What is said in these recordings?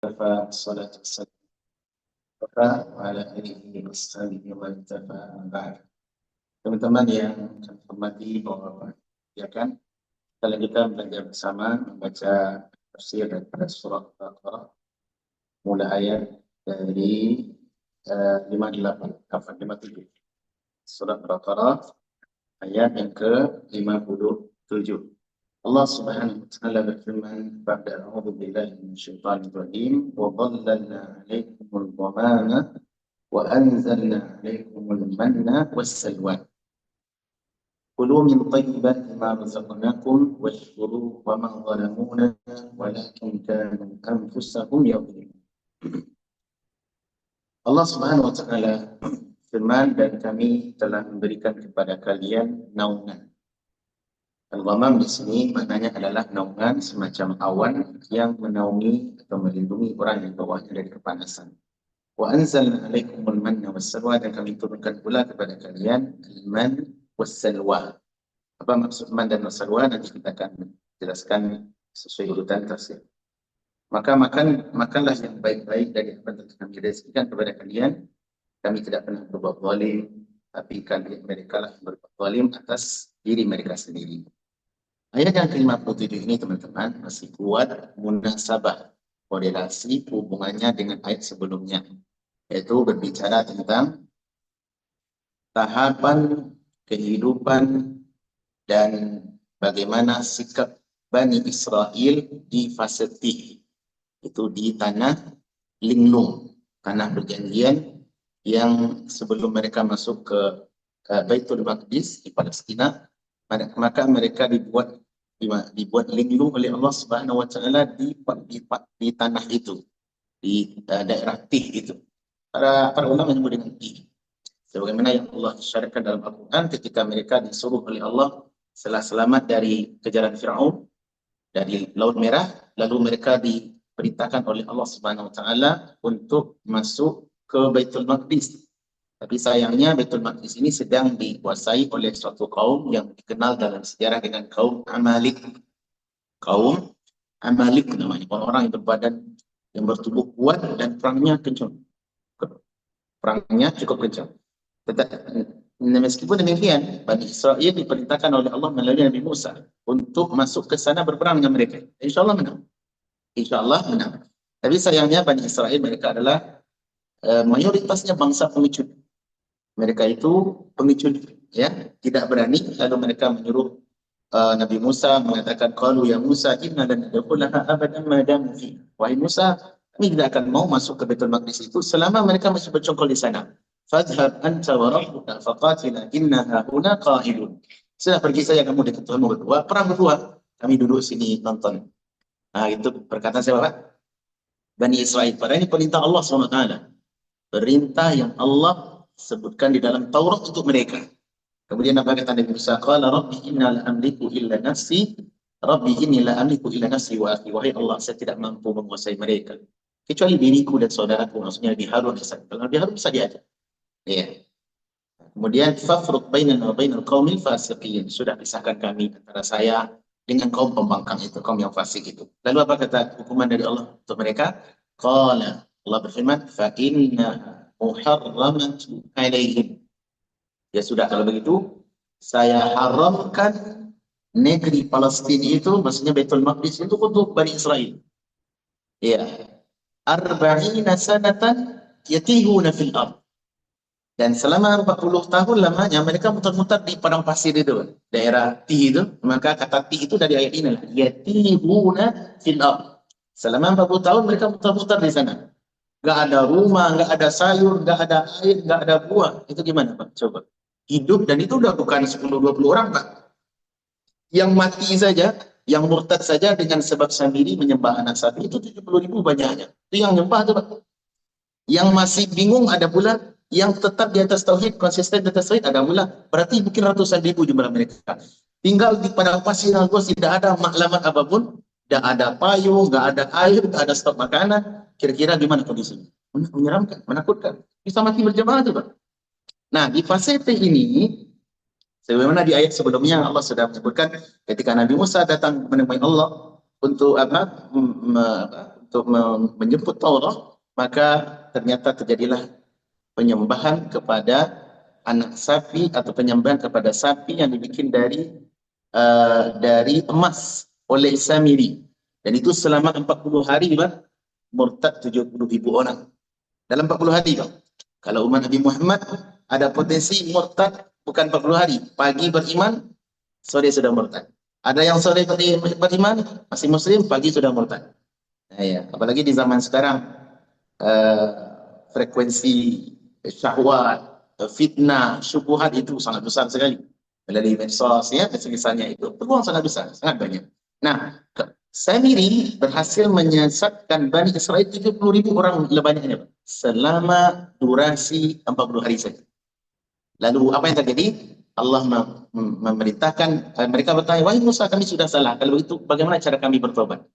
الصلاة والسلام وعلى آله وصحبه ومن تبعهم بعد. Teman-teman yang kami hormati bahwa ya kan kalau kita belajar bersama membaca tafsir daripada surah Al-Baqarah mulai ayat dari 58 kafat 57 surah Al-Baqarah ayat yang ke-57. Allah Subhanahu wa taala berfirman, "Ba'da a'udzu billahi minasyaitonir rajim, wa dhallalna 'alaikumul ghamama wa anzalna 'alaikumul manna wassalwa. Kulu min thayyibati ma razaqnakum washkuru wa ma zalamuna walakin kanu anfusahum yadhlimun." Allah Subhanahu wa taala firman, dan kami telah memberikan kepada kalian naungan. Al-ghamam di sini maknanya adalah naungan semacam awan yang menaungi atau melindungi orang yang bawahnya dari kepanasan. Wa anzalna 'alaikumul manna wassalwa, dan kami turunkan pula kepada kalian al-man wassalwa. Apa maksud man dan wassalwa nanti kita akan jelaskan sesuai urutan tafsir. Maka makanlah yang baik-baik dari apa yang kami rezekikan kepada kalian. Kami tidak pernah berbuat zalim, tapi mereka lah berbuat zalim atas diri mereka sendiri. Ayat yang ke-57 ini teman-teman masih kuat munasabah, korelasi hubungannya dengan ayat sebelumnya, yaitu berbicara tentang tahapan kehidupan dan bagaimana sikap Bani Israel di fase Tih, itu di tanah Linglung, tanah perjanjian yang sebelum mereka masuk ke Baitul Maqdis di Palestina. Maka mereka dibuat linglung oleh Allah Subhanahu wa taala di tanah itu, di daerah Tih itu. Para ulama menyebut dengan Tih. Sebagaimana yang Allah syariatkan dalam Al-Qur'an ketika mereka disuruh oleh Allah setelah selamat dari kejaran Firaun dari Laut Merah, lalu mereka diperintahkan oleh Allah Subhanahu wa taala untuk masuk ke Baitul Maqdis. Tapi sayangnya Baitul Maqdis ini sedang dikuasai oleh suatu kaum yang dikenal dalam sejarah dengan kaum Amalik. Kaum Amalik namanya, orang-orang yang berbadan, yang bertubuh kuat dan perangnya kencang. Perangnya cukup kencang. Meskipun demikian, Bani Israel diperintahkan oleh Allah melalui Nabi Musa untuk masuk ke sana berperang dengan mereka. Insya Allah menang. Insya Allah menang. Tapi sayangnya Bani Israel mereka adalah mayoritasnya bangsa pengecut. Mereka itu pengecut, ya, tidak berani. Lalu mereka menyuruh Nabi Musa, mengatakan, "Qalu ya Musa, inna lan nadkhulaha abadan ma damu fi." Wahai Musa, kami tidak akan mau masuk ke Baitul Maqdis itu selama mereka masih bercongkol di sana. "Fadhhab anta wa rabbuka faqatila inna hahuna qa'idun." Sudah, pergi saja kamu dengan Tuhanmu berdua, perang berdua. Kami duduk sini nonton. Nah, itu perkataan siapa, Pak? Bani Israel. Padahal ini perintah Allah SWT. Perintah yang Allah sebutkan di dalam Taurat untuk mereka. Kemudian apa kata Nabi Musa? Qala rabbi inna la amliku illa nafsi. Rabbi inni la amliku illa nafsi wa akhi. Wahai Allah, saya tidak mampu menguasai mereka kecuali diriku dan saudaraku. Maksudnya Nabi Harun. Kalau Nabi Harun bisa diajak. Ya. Kemudian fafruq bainana wa bainal qaumil fasiqin. Sudah pisahkan kami antara saya dengan kaum pembangkang itu, kaum yang fasik itu. Lalu apa kata hukuman dari Allah untuk mereka? Qala, Allah berfirman, fa inna muharramatu alaihim. Ya sudah, kalau begitu saya haramkan negeri Palestina itu, maksudnya Baitul Maqdis itu untuk Bani Israel. Ya. Arba'ina sanatan yatihuna fil ardh. Dan selama 40 tahun lamanya mereka muter-muter di padang pasir itu, daerah Tih itu. Maka kata Tih itu dari ayat ini lah, yatihuna fil ardh. Selama 40 tahun mereka muter-muter di sana. Nggak ada rumah, nggak ada sayur, nggak ada air, nggak ada buah. Itu gimana, Pak? Coba. Hidup, dan itu udah bukan 10-20 orang, Pak. Yang mati saja, yang murtad saja dengan sebab sendiri menyembah anak sapi, itu 70.000 banyaknya. Itu yang nyembah tuh, Pak. Yang masih bingung ada pula, yang tetap di atas tauhid, konsisten di atas tauhid ada pula. Berarti mungkin ratusan ribu jumlah mereka. Tinggal di padang pasir yang luas, tidak ada maklamat apapun. Tidak ada payung, nggak ada air, nggak ada stok makanan. Kira-kira gimana kondisinya? Menyeramkan, menakutkan. Bisa mati berjamaah itu, Pak. Nah, di fase T ini, sebagaimana di ayat sebelumnya Allah sudah menyebutkan ketika Nabi Musa datang menemui Allah untuk untuk menjemput Taurat, maka ternyata terjadilah penyembahan kepada anak sapi atau penyembahan kepada sapi yang dibikin dari emas oleh Samiri. Dan itu selama 40 hari bang, murtad 70,000 orang. Dalam 40 hari bang. Kalau umat Nabi Muhammad ada potensi murtad bukan 40 hari. Pagi beriman, sore sudah murtad. Ada yang sore beriman, masih muslim, pagi sudah murtad. Nah, ya. Apalagi di zaman sekarang, frekuensi syahwat, fitnah, syubhat itu sangat besar sekali. Melalui medsos, ya, misalnya itu. Peluang sangat besar, sangat banyak. Nah, Samiri berhasil menyesatkan Bani Israel 70,000 orang lebanyaknya selama durasi 40 hari saja. Lalu apa yang terjadi? Allah memerintahkan, mereka bertanya, wahai Musa, kami sudah salah. Kalau itu bagaimana cara kami bertobat?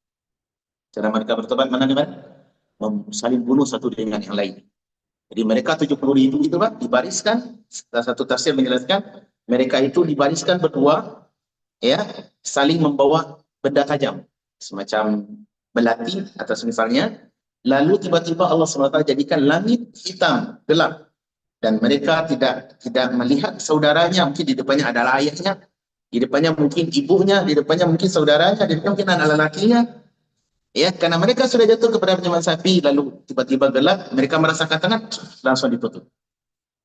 Cara mereka bertobat mana kan? Saling bunuh satu dengan yang lain. Jadi mereka 70,000 itu Pak, dibariskan. Salah satu tafsir menjelaskan, mereka itu dibariskan berdua, ya, saling membawa benda tajam, semacam belati atau misalnya. Lalu tiba-tiba Allah SWT jadikan langit hitam, gelap. Dan mereka tidak melihat saudaranya, mungkin di depannya adalah ayahnya, di depannya mungkin ibunya, di depannya mungkin saudaranya, di depannya mungkin anak lelakinya. Ya, karena mereka sudah jatuh kepada penyembah sapi, lalu tiba-tiba gelap, mereka merasakan tangan, langsung ditutup.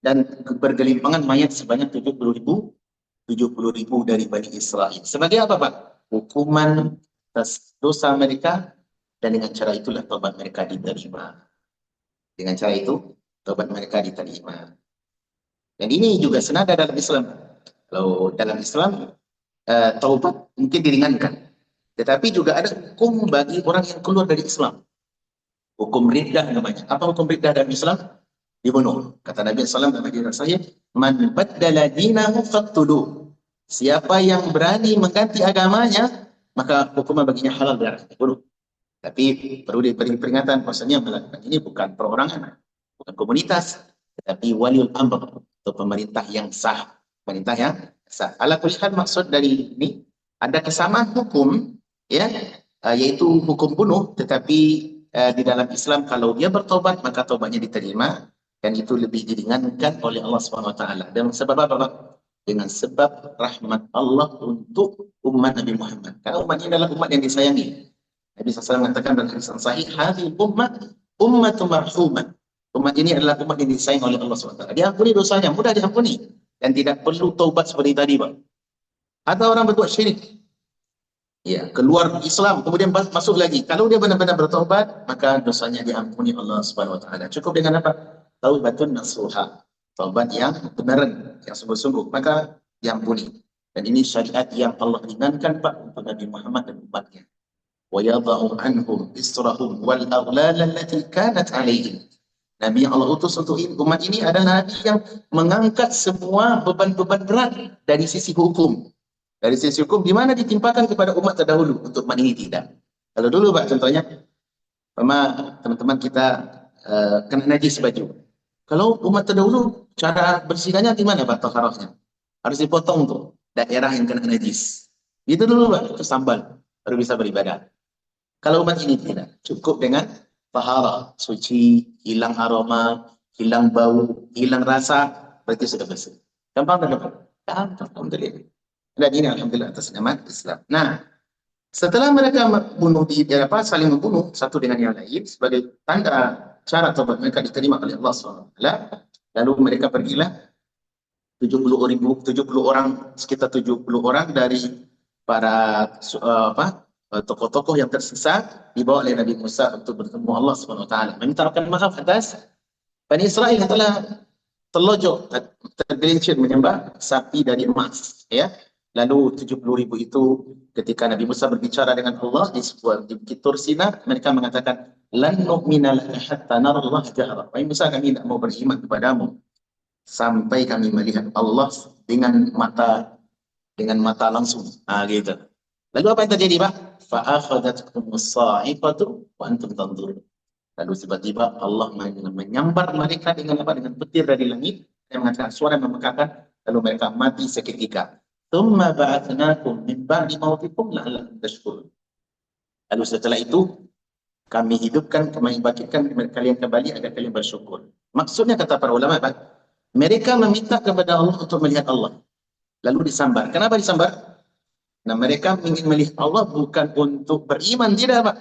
Dan bergelimpangan mayat sebanyak 70,000 dari Bani Israel. Sebagai apa Pak? Hukuman atas dosa mereka, dan dengan cara itulah taubat mereka diterima. Dengan cara itu, taubat mereka diterima. Dan ini juga senada dalam Islam. Kalau dalam Islam, taubat mungkin diringankan. Tetapi juga ada hukum bagi orang yang keluar dari Islam. Hukum riddah namanya. Apa hukum riddah dalam Islam? Dibunuh. Kata Nabi SAW dalam hadis sahih, "Man baddala dinahu faqtuluh." Siapa yang berani mengganti agamanya, maka hukuman baginya halal darah, dibunuh. Tapi perlu diberi peringatan, maksudnya melakukan ini bukan perorangan, bukan komunitas, tetapi waliul amr, atau pemerintah yang sah. Pemerintah yang sah. Ala kulli hal, maksud dari ini ada kesamaan hukum, ya, yaitu hukum bunuh, tetapi di dalam Islam kalau dia bertobat maka tobatnya diterima, dan itu lebih diringankan oleh Allah SWT. Dan sebab apa? Dengan sebab rahmat Allah untuk umat Nabi Muhammad. Karena umat ini adalah umat yang disayangi. Nabi SAW mengatakan dalam hadis sahih, hadhihi ummatu marhumah. Umat ini adalah umat yang disayang oleh Allah SWT. Diampuni dosanya, mudah diampuni, dan tidak perlu taubat seperti tadi, Pak. Ada orang berbuat syirik, ya, keluar Islam, kemudian masuk lagi. Kalau dia benar-benar bertobat, maka dosanya diampuni Allah Subhanahu Wa Taala. Cukup dengan apa? Taubatun nasuha, taubat yang benar, yang sungguh-sungguh, maka diampuni. Dan ini syariat yang Allah ringankan Pak untuk Nabi Muhammad dan umatnya. Wa yadha'u anhum israhum wal aghlal allati kanat 'alaihim. Nabi yang Allah utus untuk umat ini adalah Nabi yang mengangkat semua beban-beban berat dari sisi hukum. Dari sisi hukum, di mana ditimpakan kepada umat terdahulu, untuk umat ini tidak. Kalau dulu Pak, contohnya, teman-teman kita kena najis baju. Kalau umat terdahulu, cara bersihkannya gimana Pak, taharahnya? Harus dipotong tuh daerah yang kena najis. Itu dulu Pak, itu sambal, baru bisa beribadah. Kalau umat ini tidak, cukup dengan taharah, suci, hilang aroma, hilang bau, hilang rasa, berarti sudah bersih. Gampang tak Pak? Gampang, alhamdulillah. Dan ini alhamdulillah atas nama Islam. Nah, setelah mereka saling membunuh satu dengan yang lain sebagai tanda cara taubat mereka diterima oleh Allah SWT, lalu mereka pergilah 70 orang, sekitar 70 orang dari para tokoh-tokoh yang tersisa dibawa oleh Nabi Musa untuk bertemu Allah SWT, memintakan maaf atas Bani Israel yang telah terlojok, tergelincir menyembah sapi dari emas, ya. Lalu 70,000 itu ketika Nabi Musa berbicara dengan Allah di Bukit Tur Sina, mereka mengatakan, lan nu'mina laka hatta nara Allah jahra. Wahai Musa, kami tidak mau beriman kepadamu sampai kami melihat Allah dengan mata langsung. Gitu. Lalu apa yang terjadi, Pak? Fa akhadhatkumus sa'iqatu wa antum tanzurun. Lalu tiba-tiba Allah menyambar mereka dengan apa? Dengan petir dari langit yang mengatakan suara yang memekakan, lalu mereka mati seketika. Tsumma ba'atsnakum min ba'di mautikum la'allakum tashkurun. Lalu setelah itu kami hidupkan, kami bangkitkan kalian kembali agar kalian bersyukur. Maksudnya kata para ulama, mereka meminta kepada Allah untuk melihat Allah. Lalu disambar. Kenapa disambar? Nah, mereka ingin melihat Allah bukan untuk beriman, tidak Pak.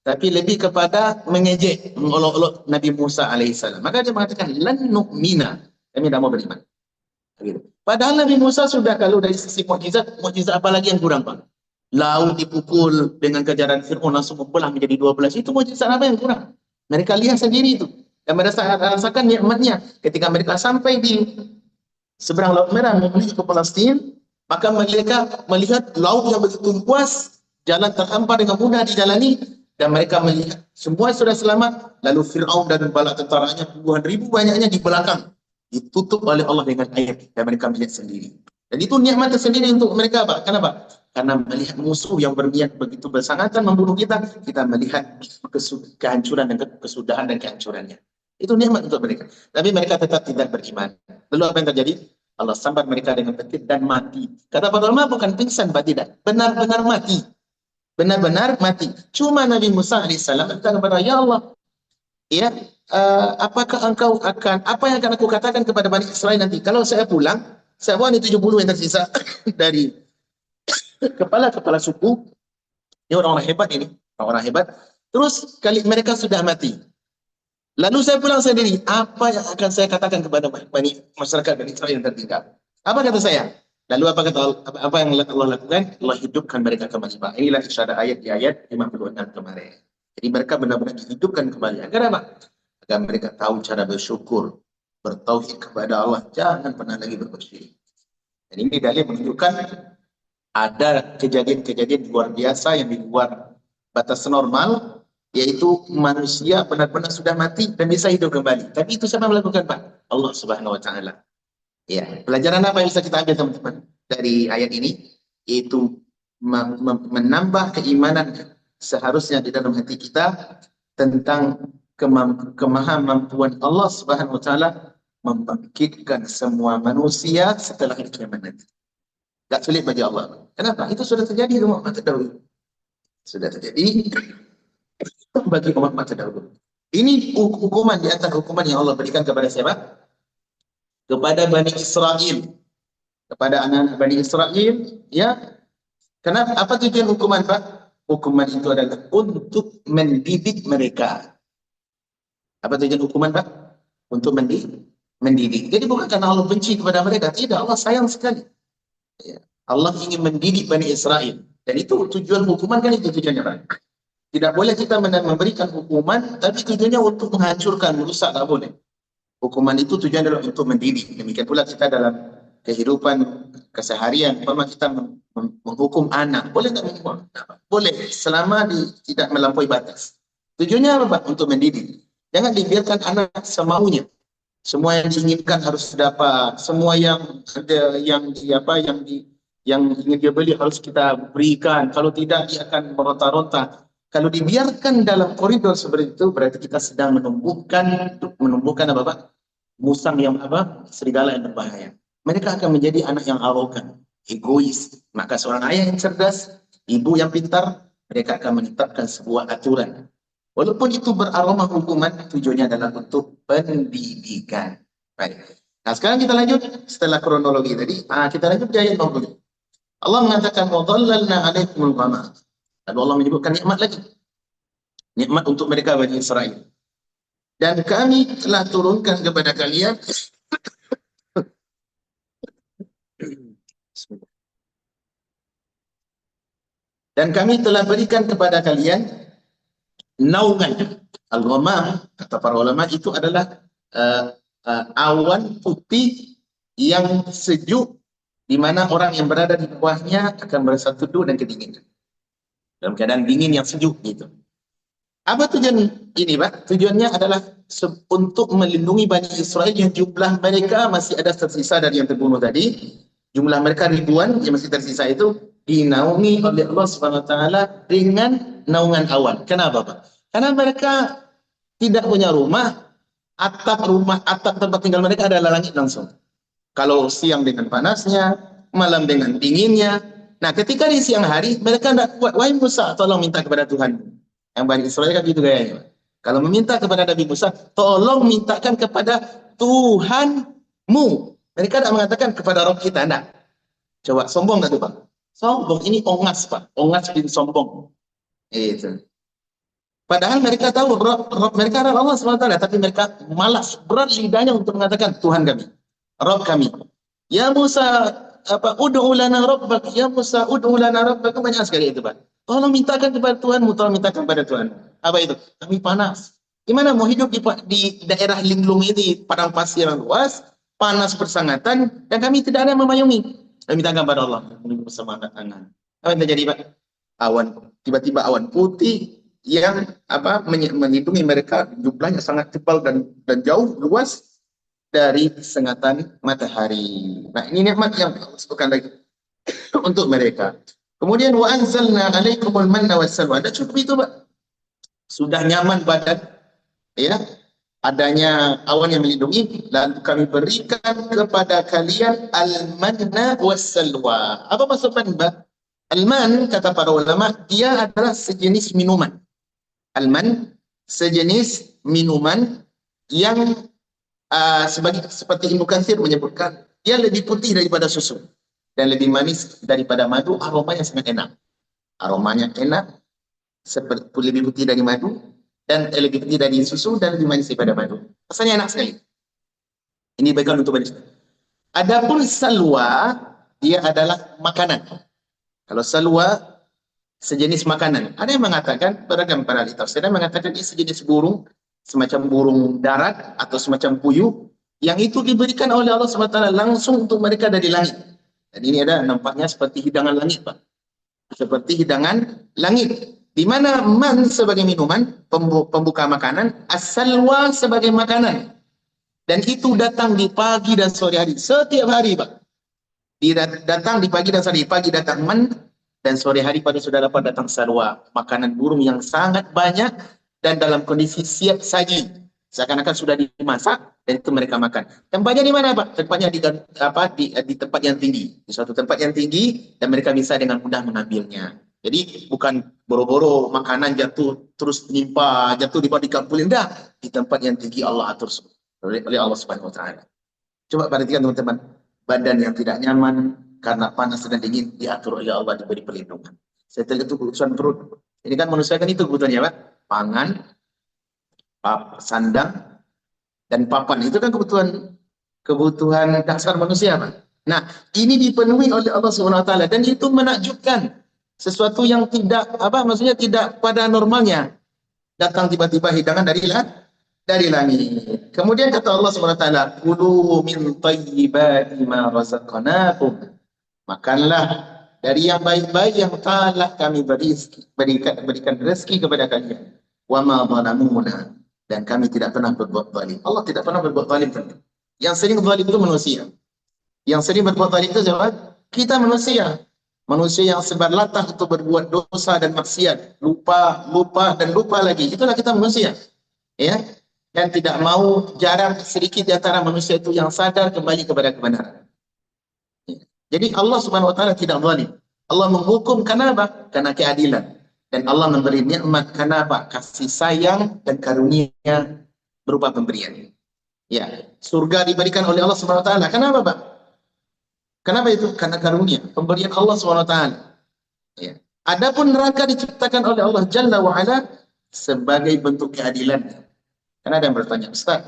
Tapi lebih kepada mengejek, mengolok-olok Nabi Musa alaihissalam. Maka dia mengatakan, lan nu'mina. Kami tidak mau beriman. Gitu. Padahal Nabi Musa sudah, kalau dari sisi mukjizat, mukjizat apa lagi yang kurang Pak? Laut dipukul dengan kejaran Fir'aun langsung membelah menjadi 12. Itu mukjizat apa yang kurang? Mereka lihat sendiri itu. Dan mereka rasakan nikmatnya. Ketika mereka sampai di seberang Laut Merah menuju ke Palestina, maka mereka melihat laut yang begitu luas, jalan terhampar dengan mudah dijalani, dan mereka melihat semua sudah selamat. Lalu Fir'aun dan bala tentaranya puluhan ribu banyaknya di belakang ditutup oleh Allah dengan air, dan mereka melihat sendiri. Dan itu nikmat tersendiri untuk mereka Pak. Kenapa? Karena melihat musuh yang berniat begitu bersangatan membunuh kita, kita melihat kehancuran dan kesudahan dan kehancurannya. Itu nikmat untuk mereka. Tapi mereka tetap tidak beriman. Lalu apa yang terjadi? Allah sambar mereka dengan petir dan mati. Kata para ulama bukan pingsan Pak, tidak. Benar-benar mati. Benar-benar mati. Cuma Nabi Musa alaihissalam berkata kepada ya Allah, ya, apakah engkau akan, apa yang akan aku katakan kepada Bani Israel nanti? Kalau saya pulang, saya bawa ini 70 yang tersisa dari kepala-kepala suku. Ini orang-orang hebat ini. Orang-orang hebat. Terus kali mereka sudah mati. Lalu saya pulang sendiri, apa yang akan saya katakan kepada masyarakat Bani Israel yang tertinggal? Apa kata saya? Lalu apa yang Allah lakukan? Allah hidupkan mereka kembali. Inilah isyarat ayat di ayat 56 kemarin. Jadi mereka benar-benar dihidupkan kembali. Agar apa? Agar mereka tahu cara bersyukur, bertauhid kepada Allah. Jangan pernah lagi berbuat syirik. Dan ini dalil menunjukkan ada kejadian-kejadian luar biasa yang di luar batas normal, yaitu manusia benar-benar sudah mati dan bisa hidup kembali. Tapi itu siapa melakukan Pak? Allah Subhanahu Wa Taala. Ya, pelajaran apa yang bisa kita ambil teman-teman dari ayat ini? Yaitu menambah keimanan seharusnya di dalam hati kita tentang kemahamampuan Allah Subhanahu Wa Taala membangkitkan semua manusia setelah kiamat nanti. Tak sulit bagi Allah. Kenapa? Itu sudah terjadi di umat terdahulu. Sudah terjadi bagi umat terdahulu. Ini hukuman di antara hukuman yang Allah berikan kepada siapa? Kepada Bani Israel. Kepada anak-anak Bani Israel. Ya. Kenapa? Apa tujuan hukuman Pak? Hukuman itu adalah untuk mendidik mereka. Apa tujuan hukuman Pak? Untuk mendidik. Jadi bukan karena Allah benci kepada mereka. Tidak, Allah sayang sekali. Ya. Allah ingin mendidik Bani Israel. Dan itu tujuan hukuman kan itu tujuannya Pak. Tidak boleh kita memberikan hukuman, tapi tujuannya untuk menghancurkan, merusak, tak boleh. Hukuman itu tujuannya adalah untuk mendidik. Demikian pula kita dalam kehidupan keseharian, umpama kita menghukum anak, boleh tak menghukum? Boleh, selama tidak melampaui batas. Tujuannya apa Pak? Untuk mendidik. Jangan dibiarkan anak semaunya. Semua yang diinginkan harus dapat. Semua yang ingin dia beli harus kita berikan. Kalau tidak, dia akan meronta-ronta. Kalau dibiarkan dalam koridor seperti itu, berarti kita sedang menumbuhkan apa Pak? Musang yang apa? Serigala yang berbahaya. Mereka akan menjadi anak yang arogan, egois. Maka seorang ayah yang cerdas, ibu yang pintar, mereka akan menetapkan sebuah aturan. Walaupun itu beraroma hukuman, tujuannya adalah untuk pendidikan. Baik. Nah sekarang kita lanjut setelah kronologi tadi. Kita lanjut di ayat 60. Allah mengatakan wadhallalna 'alaikumul ghamam. Lalu Allah menyebutkan nikmat lagi. Nikmat untuk mereka Bani Israel. Dan kami telah turunkan kepada kalian dan kami telah berikan kepada kalian naungan. Al-ghamam, kata para ulama, itu adalah awan putih yang sejuk, di mana orang yang berada di bawahnya akan merasa teduh dan kedinginan. Dalam keadaan dingin yang sejuk gitu. Apa tujuan ini Pak? Tujuannya adalah untuk melindungi Bani Israel yang jumlah mereka masih ada tersisa dari yang terbunuh tadi. Jumlah mereka ribuan yang masih tersisa itu dinaungi oleh Allah Subhanahu Wa Taala dengan naungan awan. Kenapa Pak? Karena mereka tidak punya rumah, atap tempat tinggal mereka adalah langit langsung. Kalau siang dengan panasnya, malam dengan dinginnya. Nah, ketika di siang hari mereka tidak kuat, wahai Musa, tolong minta kepada Tuhan. Yang Bani Israel kan gitu gayanya. Kalau meminta kepada Nabi Musa, tolong mintakan kepada Tuhanmu. Mereka tidak mengatakan kepada Rob kita, enggak. Coba, sombong nggak tuh Pak? Sombong, ini ongas Pak. Ongas bin sombong. Itu. Padahal mereka tahu Rob mereka adalah Allah SWT, tapi mereka malas, berat lidahnya untuk mengatakan Tuhan kami, Rob kami. Ya Musa, ud'u lana rabbak, ya Musa, ud'u lana rabbak. Banyak sekali itu Pak. Tolong mintakan kepada Tuhanmu, tolong mintakan kepada Tuhan. Apa itu? Kami panas. Gimana mau hidup di daerah linglung ini, padang pasir yang luas, panas bersangatan, dan kami tidak ada yang memayungi. Kami mintakan kepada Allah, bersama tangan. Apa yang terjadi Pak? Awan, tiba-tiba awan putih yang melindungi mereka, jumlahnya sangat tebal dan jauh luas dari sengatan matahari. Nah, ini nikmat yang Allah sebutkan lagi untuk mereka. Kemudian wa anzalna 'alaikumul manna wassalwa. Ada cukup itu, Pak. Sudah nyaman badan, ya. Adanya awan yang melindungi, lalu kami berikan kepada kalian al-manna wassalwa. Apa maksud manna? Al-man, kata para ulama, dia adalah sejenis minuman. Al-man, sejenis minuman yang seperti Ibnu Katsir menyebutkan, dia lebih putih daripada susu dan lebih manis daripada madu, aromanya sangat enak. Aromanya enak, seperti lebih putih dari madu dan lebih putih dari susu dan lebih manis daripada madu. Rasanya enak sekali. Ini baikkan untuk manis. Adapun salwa, dia adalah makanan. Kalau salwa sejenis makanan. Ada yang mengatakan, beragam para ahli tafsir mengatakan ini sejenis burung, semacam burung darat atau semacam puyuh, yang itu diberikan oleh Allah SWT langsung untuk mereka dari langit. Dan ini ada nampaknya seperti hidangan langit, Pak. Seperti hidangan langit. Di mana man sebagai minuman, pembuka makanan, as-salwa sebagai makanan. Dan itu datang di pagi dan sore hari. Setiap hari, Pak. Datang di pagi dan sore hari. Pagi datang man, dan sore hari pada sudah dapat datang salwa, makanan burung yang sangat banyak dan dalam kondisi siap saji, seakan-akan sudah dimasak dan itu mereka makan. Tempatnya di mana Pak? Tempatnya di tempat yang tinggi, di suatu tempat yang tinggi, dan mereka bisa dengan mudah mengambilnya. Jadi bukan boro-boro makanan jatuh terus menimpa, jatuh di bawah dikampulin, dah di tempat yang tinggi Allah atur oleh Allah Subhanahu Wa Taala. Coba perhatikan teman-teman, badan yang tidak nyaman karena panas dan dingin diatur oleh Allah, diberi perlindungan. Setelah itu kebutuhan perut. Ini kan manusia kan itu kebutuhannya Pak. Pangan, sandang, dan papan. Itu kan kebutuhan dasar manusia Pak. Nah, ini dipenuhi oleh Allah SWT dan itu menakjubkan. Sesuatu yang tidak tidak pada normalnya. Datang tiba-tiba hidangan dari langit. Kemudian kata Allah SWT, kulu min tayyibati ma razaqnakum. Makanlah dari yang baik-baik yang telah kami berikan rezeki kepada kalian. Wa ma zalamuna, dan kami tidak pernah berbuat zalim. Allah tidak pernah berbuat zalim. Yang sering zalim itu manusia. Yang sering berbuat zalim itu siapa? Kita manusia. Manusia yang sebarlatah untuk berbuat dosa dan maksiat, lupa dan lupa lagi. Itulah kita manusia. Ya. Dan tidak mau, jarang sedikit di antara manusia itu yang sadar kembali kepada kebenaran. Jadi Allah Subhanahu Wa Taala tidak zalim. Allah menghukum kenapa? Karena keadilan. Dan Allah memberi nikmat kenapa? Kasih sayang dan karunia berupa pemberian. Ya, surga diberikan oleh Allah Subhanahu Wa Taala. Kenapa, Pak? Kenapa itu? Karena karunia, pemberian Allah Subhanahu Wa Taala. Ya. Adapun neraka diciptakan oleh Allah Jalla wa Ala sebagai bentuk keadilan. Karena ada yang bertanya, Ustaz,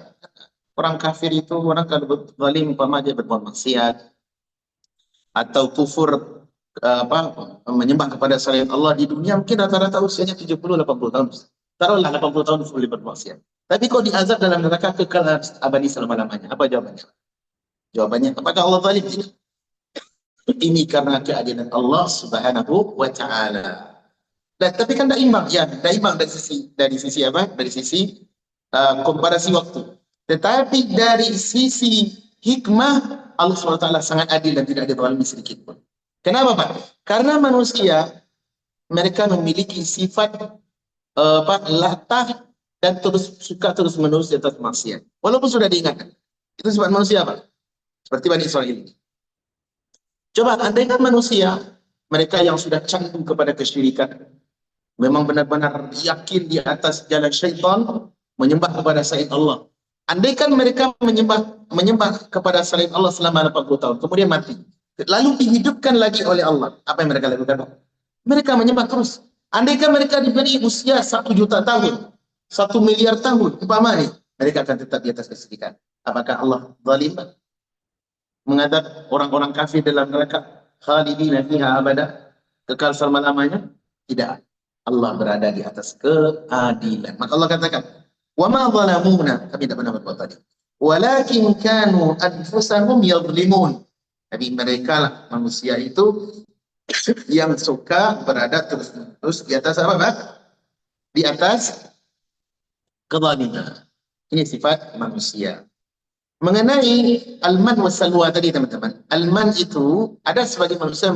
orang kafir itu orang kalau zalim umpama dia berbuat maksiat atau kufur menyembah kepada selain Allah di dunia, mungkin rata-rata usianya 70-80 tahun. Taruhlah 80 tahun boleh bermaksiat. Tapi kok diazab dalam neraka kekal abadi selama-lamanya? Apa jawabannya? Jawabannya, apakah Allah zalim? Ini karena keadilan Allah Subhanahu wa Ta'ala. Tapi kan tidak imbang, ya, tidak imbang dari sisi apa? Dari sisi komparasi waktu. Tetapi dari sisi hikmah, Allah SWT sangat adil dan tidak ada zalimi sedikit pun. Kenapa Pak? Karena manusia mereka memiliki sifat latah dan suka terus menerus di atas maksiat. Walaupun sudah diingatkan. Itu sifat manusia Pak. Seperti Bani Israil ini. Coba andaikan manusia mereka yang sudah candu kepada kesyirikan, memang benar-benar yakin di atas jalan syaitan, menyembah kepada selain Allah. Andaikan mereka menyembah kepada selain Allah selama 80 tahun, kemudian mati, lalu dihidupkan lagi oleh Allah, apa yang mereka lakukan? Mereka menyembah terus. Andaikan mereka diberi usia 1 juta tahun, 1 miliar tahun, umpamanya, mereka akan tetap di atas kesyirikan. Apakah Allah zalim? Mengadab orang-orang kafir dalam neraka khalidina fiha abada, kekal selama-lamanya? Tidak. Allah berada di atas keadilan. Maka Allah katakan, wa ma zalamuna, kami tidak pernah berbuat tadi, walakin kanu anfusahum yadhlimun. Jadi mereka lah manusia itu yang suka berada terus di atas apa, Pak? Di atas kezaliman. Ini sifat manusia. Mengenai al-man wa salwa tadi, teman-teman. Al-man itu ada sebagai manusia,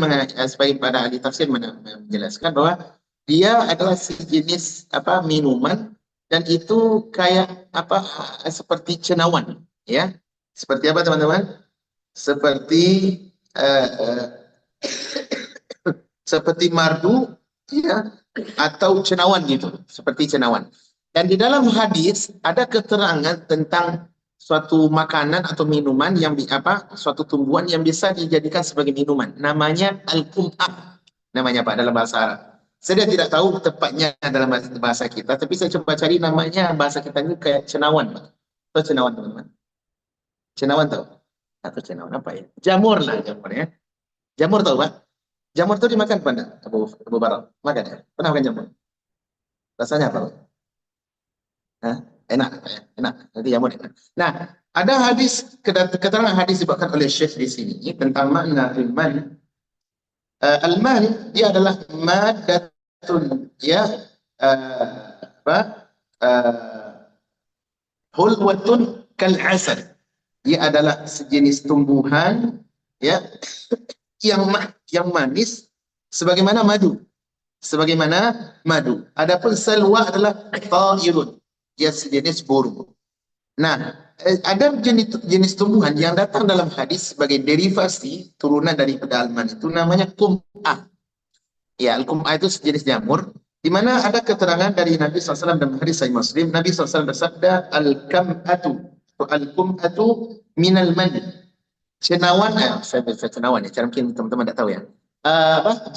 sebagai pada ahli tafsir menjelaskan bahwa dia adalah sejenis apa minuman, dan itu kayak apa, seperti cendawan, ya. Seperti apa, teman-teman? Seperti seperti mardu, ya, atau cendawan gitu, seperti cendawan. Dan di dalam hadis ada keterangan tentang suatu makanan atau minuman yang suatu tumbuhan yang bisa dijadikan sebagai minuman. Namanya al-kum'ah. Namanya, Pak, dalam bahasa Arab. Saya tidak tahu tepatnya dalam bahasa kita, tapi saya coba cari namanya bahasa kita ini kayak cendawan, Pak. Atau cendawan, teman-teman. Cendawan tahu? Atau cendawan apa ya? Jamur lah, jamur ya. Jamur tahu, Pak? Jamur itu dimakan pada Abu Barak. Makan ya? Pernah makan jamur? Rasanya apa, Pak? Hah? Enak, ya? Enak. Nanti jamur enak. Nah, ada hadis, keterangan hadis dibawakan oleh Syekh di sini tentang makna al-man. Al-man dia adalah madatun, ya, hulwatun kal asal. Dia adalah sejenis tumbuhan, ya, yang manis sebagaimana madu. Sebagaimana madu. Adapun salwa adalah ta'irun. Dia sejenis burung. Nah, ada jenis tumbuhan yang datang dalam hadis sebagai derivasi turunan daripada alman, itu namanya kum'ah. Ya, al-kum'ah itu sejenis jamur, di mana ada keterangan dari Nabi SAW dalam hadis Sahih Muslim. Nabi SAW bersabda, al-kum'atu minal man. Cendawan, saya cendawan ya, mungkin teman-teman tidak tahu ya.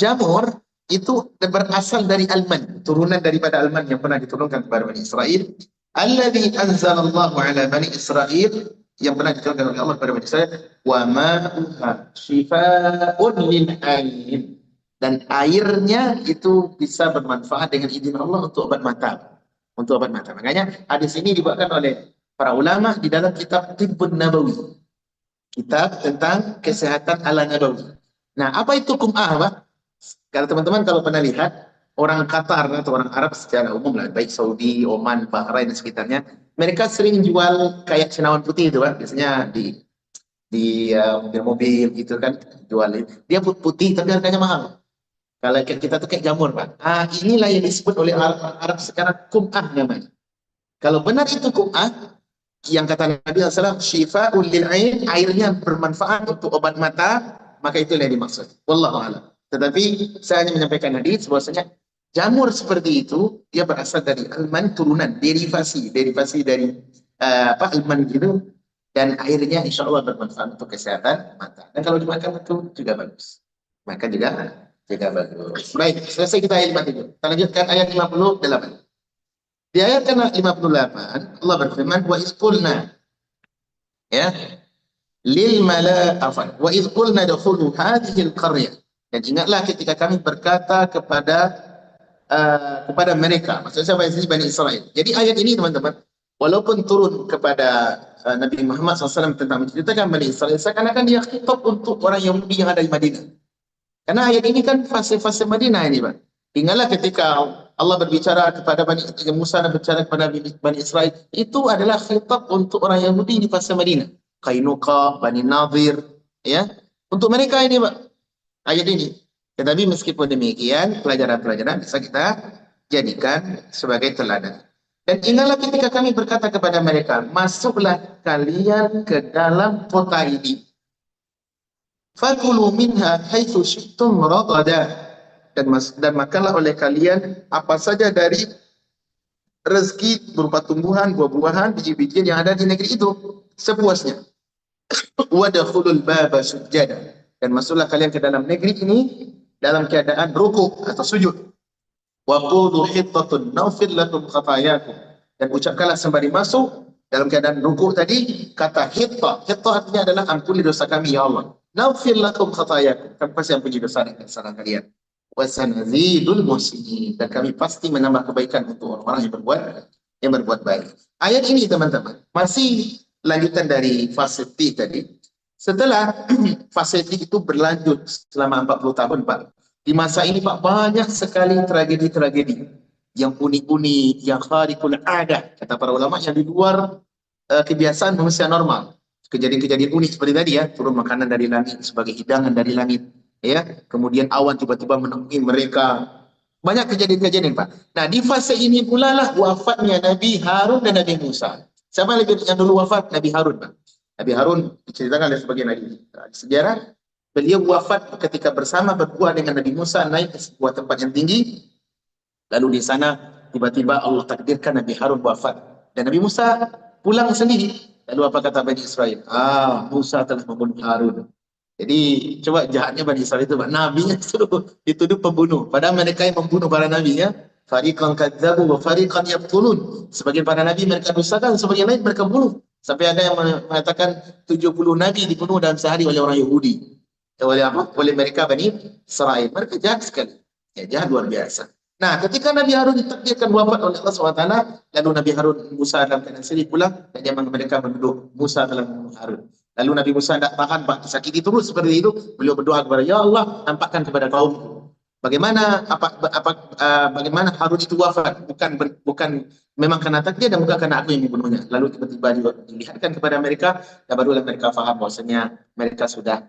Jamur itu berasal dari alman, turunan daripada alman yang pernah diturunkan kepada Bani Israel. Alladzi anzalallahu ala Bani Israel, yang pernah diturunkan oleh Allah kepada Bani Israel. Wa ma'uha shifaa'un lil ain. Dan airnya itu bisa bermanfaat dengan izin Allah untuk obat mata. Untuk obat mata. Makanya hadis ini dibawakan oleh para ulama di dalam kitab Tibbun Nabawi. Kitab tentang kesehatan ala nabawi. Nah, apa itu kum'ah, Pak? Kalau teman-teman pernah lihat, orang Qatar atau orang Arab secara umum lah, baik Saudi, Oman, Bahrain dan sekitarnya, mereka sering jual kayak cendawan putih itu, Pak. Biasanya di mobil gitu kan, jual. Dia putih tapi harganya mahal. Kalau kita tuh kayak jamur, Pak. Inilah yang disebut oleh Arab sekarang kum'ah namanya. Kalau benar itu kum'ah, yang kata Nabi SAW, syifa'ul lil ain, airnya bermanfaat untuk obat mata, maka itulah yang dimaksud. Wallahu a'lam. Tetapi saya hanya menyampaikan hadis bahwasanya jamur seperti itu dia berasal dari alman, turunan derivasi dari alman gitu, dan airnya insya Allah bermanfaat untuk kesehatan mata. Dan kalau dimakan itu juga bagus. Makan juga bagus. Baik, selesai kita ayat 57. Kita lanjutkan ayat 58. Di ayat 58 Allah berfirman, wa izqulna, ya, lil mala'afan wa izqulna dakhulu hadhihi al-qaryah. Dan ingatlah ketika kami berkata kepada mereka, maksudnya siapa ini? Bani Israel. Jadi ayat ini, teman-teman, walaupun turun kepada Nabi Muhammad SAW tentang menceritakan Bani Israel, seakan-akan dia khitab untuk orang Yahudi yang ada di Madinah. Karena ayat ini kan fase-fase Madinah ini, Pak. Ingatlah ketika Allah berbicara kepada Musa dan berbicara kepada Bani Israel, itu adalah khitab untuk orang Yahudi di fase Madinah. Qainuqa, Bani Nadir, ya. Untuk mereka ini, Pak, ayat ini. Tetapi meskipun demikian, pelajaran-pelajaran bisa kita jadikan sebagai teladan. Dan ingatlah ketika kami berkata kepada mereka, masuklah kalian ke dalam kota ini. Fakulu minha haitsu syi'tum ragada. dan makanlah oleh kalian apa saja dari rezeki berupa tumbuhan, buah-buahan, biji-bijian yang ada di negeri itu sepuasnya. Wadkhulul baba sujada, dan masuklah kalian ke dalam negeri ini dalam keadaan rukuk atau sujud. Wa qulu hittatun naghfir lakum khatayakum, dan ucapkanlah sembari masuk dalam keadaan rukuk tadi kata hitta. Hitta artinya adalah ampuni dosa kami ya Allah. Naghfir lakum khatayakum, kami pasti ampuni dosa dan kesalahan kalian. Wa sanazidul muhsinin, dan kami pasti menambah kebaikan untuk orang-orang yang berbuat baik. Ayat ini teman-teman masih lanjutan dari fase T tadi. Setelah fase T itu berlanjut selama 40 tahun Pak. Di masa ini Pak, banyak sekali tragedi-tragedi yang unik-unik, yang khariqul adah, kata para ulama, yang di luar kebiasaan manusia normal. Kejadian-kejadian unik seperti tadi ya, turun makanan dari langit sebagai hidangan dari langit, ya. Kemudian awan tiba-tiba menemui mereka. Banyak kejadian-kejadian Pak. Nah, di fase ini pula lah wafatnya Nabi Harun dan Nabi Musa. Siapa yang dulu wafat? Nabi Harun Pak. Nabi Harun diceritakan oleh sebagian nabi sejarah. Beliau wafat ketika bersama berdua dengan Nabi Musa naik ke sebuah tempat yang tinggi. Lalu di sana tiba-tiba Allah takdirkan Nabi Harun wafat. Dan Nabi Musa pulang sendiri. Lalu apa kata Bani Israel? Musa telah membunuh Harun. Jadi coba jahatnya Bani Israel itu, nabinya dituduh pembunuh. Padahal mereka yang membunuh para nabinya. Fariqan kadzabu wa fariqan yaqtulun. Sebagian para nabi mereka dustakan, sebagian lain mereka bunuh. Sampai ada yang mengatakan 70 nabi dibunuh dalam sehari oleh orang Yahudi. Oleh apa? Oleh mereka Bani Israel. Mereka jahat sekali. Ya, jahat luar biasa. Nah, ketika Nabi Harun ditakdirkan wafat oleh Allah SWT, lalu Nabi Harun Musa dalam keadaan sedih pulang, dan mereka menuduh Musa telah membunuh Harun. Lalu Nabi Musa tidak tahan, Pak, disakiti terus seperti itu. Beliau berdoa kepada Ya Allah, nampakkan kepada kaum bagaimana bagaimana Harun itu wafat, bukan memang karena takdir dan bukan karena aku yang membunuhnya. Lalu tiba-tiba dilihatkan kepada mereka, dan barulah mereka faham bahwasanya mereka sudah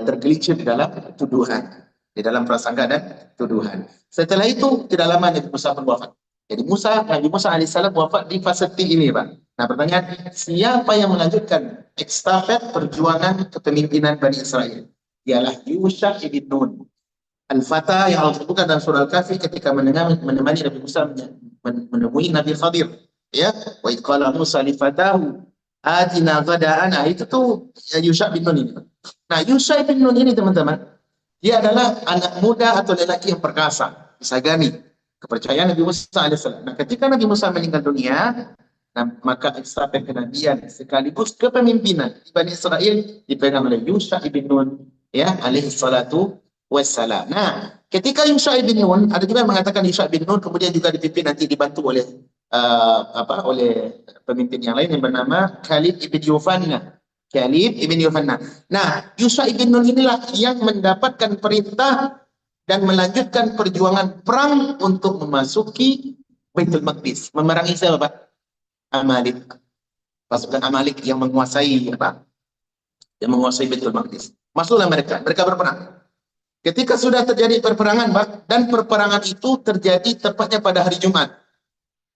tergelincir di dalam tuduhan, di dalam prasangka dan tuduhan. Setelah itu tidak lama Nabi Musa pun wafat. Jadi Nabi Musa alaihissalam wafat di fase T ini Pak. Nah pertanyaan, siapa yang melanjutkan estafet perjuangan kepemimpinan Bani Israel? Ialah Yusha ibn Nun Al-Fatah yang Allah sebutkan dalam surah Al-Kahfi ketika menemani Nabi Musa menemui Nabi Khadir. Ya, wa idh qala Musa li fatahu atina ghada'ana, itu tuh Yusha bin Nun ini. Nah, Yusha bin Nun ini teman-teman, dia adalah anak muda atau lelaki yang perkasa, disegani kepercayaan Nabi Musa alaihissalam. Nah, ketika Nabi Musa meninggal dunia, nah, maka estafet kenabian sekaligus kepemimpinan di Bani Israel dipegang oleh Yusha bin Nun ya alaihissalatu wassalam. Nah, ketika Yusha bin Nun, ada juga yang mengatakan Yusha bin Nun kemudian juga dipimpin nanti dibantu oleh oleh pemimpin yang lain yang bernama Khalid ibn Yufanna. Khalid ibn Yufanna. Nah, Yusha ibn Nun inilah yang mendapatkan perintah dan melanjutkan perjuangan perang untuk memasuki Baitul Maqdis. Memerangi siapa, Pak? Amalik. Pasukan Amalik yang menguasai apa? Yang menguasai Baitul Maqdis. Masuklah mereka berperang. Ketika sudah terjadi perperangan, Pak, dan perperangan itu terjadi tepatnya pada hari Jumat.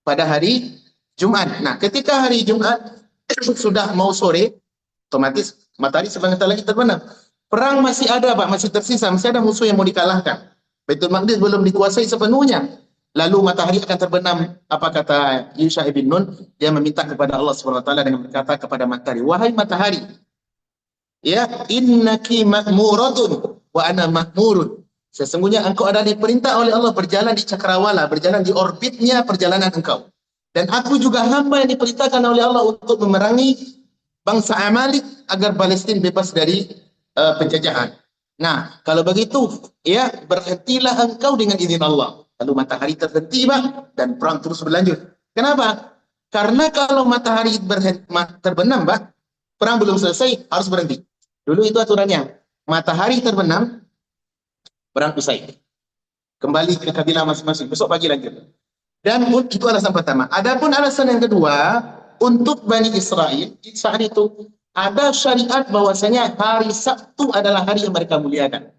Pada hari Jumat. Nah, ketika hari Jumat sudah mau sore, otomatis matahari sebentar lagi terbenam. Perang masih ada, Pak, masih tersisa, masih ada musuh yang mau dikalahkan. Baitul Maqdis belum dikuasai sepenuhnya. Lalu matahari akan terbenam. Apa kata Yusha bin Nun? Dia meminta kepada Allah SWT dengan berkata kepada matahari, wahai matahari, ya, innaki ma'muratun wa ana ma'murun. Sesungguhnya engkau ada diperintah oleh Allah berjalan di cakrawala, berjalan di orbitnya perjalanan engkau. Dan aku juga hamba yang diperintahkan oleh Allah untuk memerangi bangsa Amalik agar Palestina bebas dari penjajahan. Nah, kalau begitu, ya, berhentilah engkau dengan izin Allah. Lalu matahari terhenti, Pak, dan perang terus berlanjut. Kenapa? Karena kalau matahari terbenam, Pak, perang belum selesai, harus berhenti. Dulu itu aturannya. Matahari terbenam, perang usai. Kembali ke kabilah masing-masing. Besok pagi lanjut. Dan itu alasan pertama. Adapun alasan yang kedua, untuk Bani Israel, saat itu ada syariat bahwasanya hari Sabtu adalah hari yang mereka muliakan.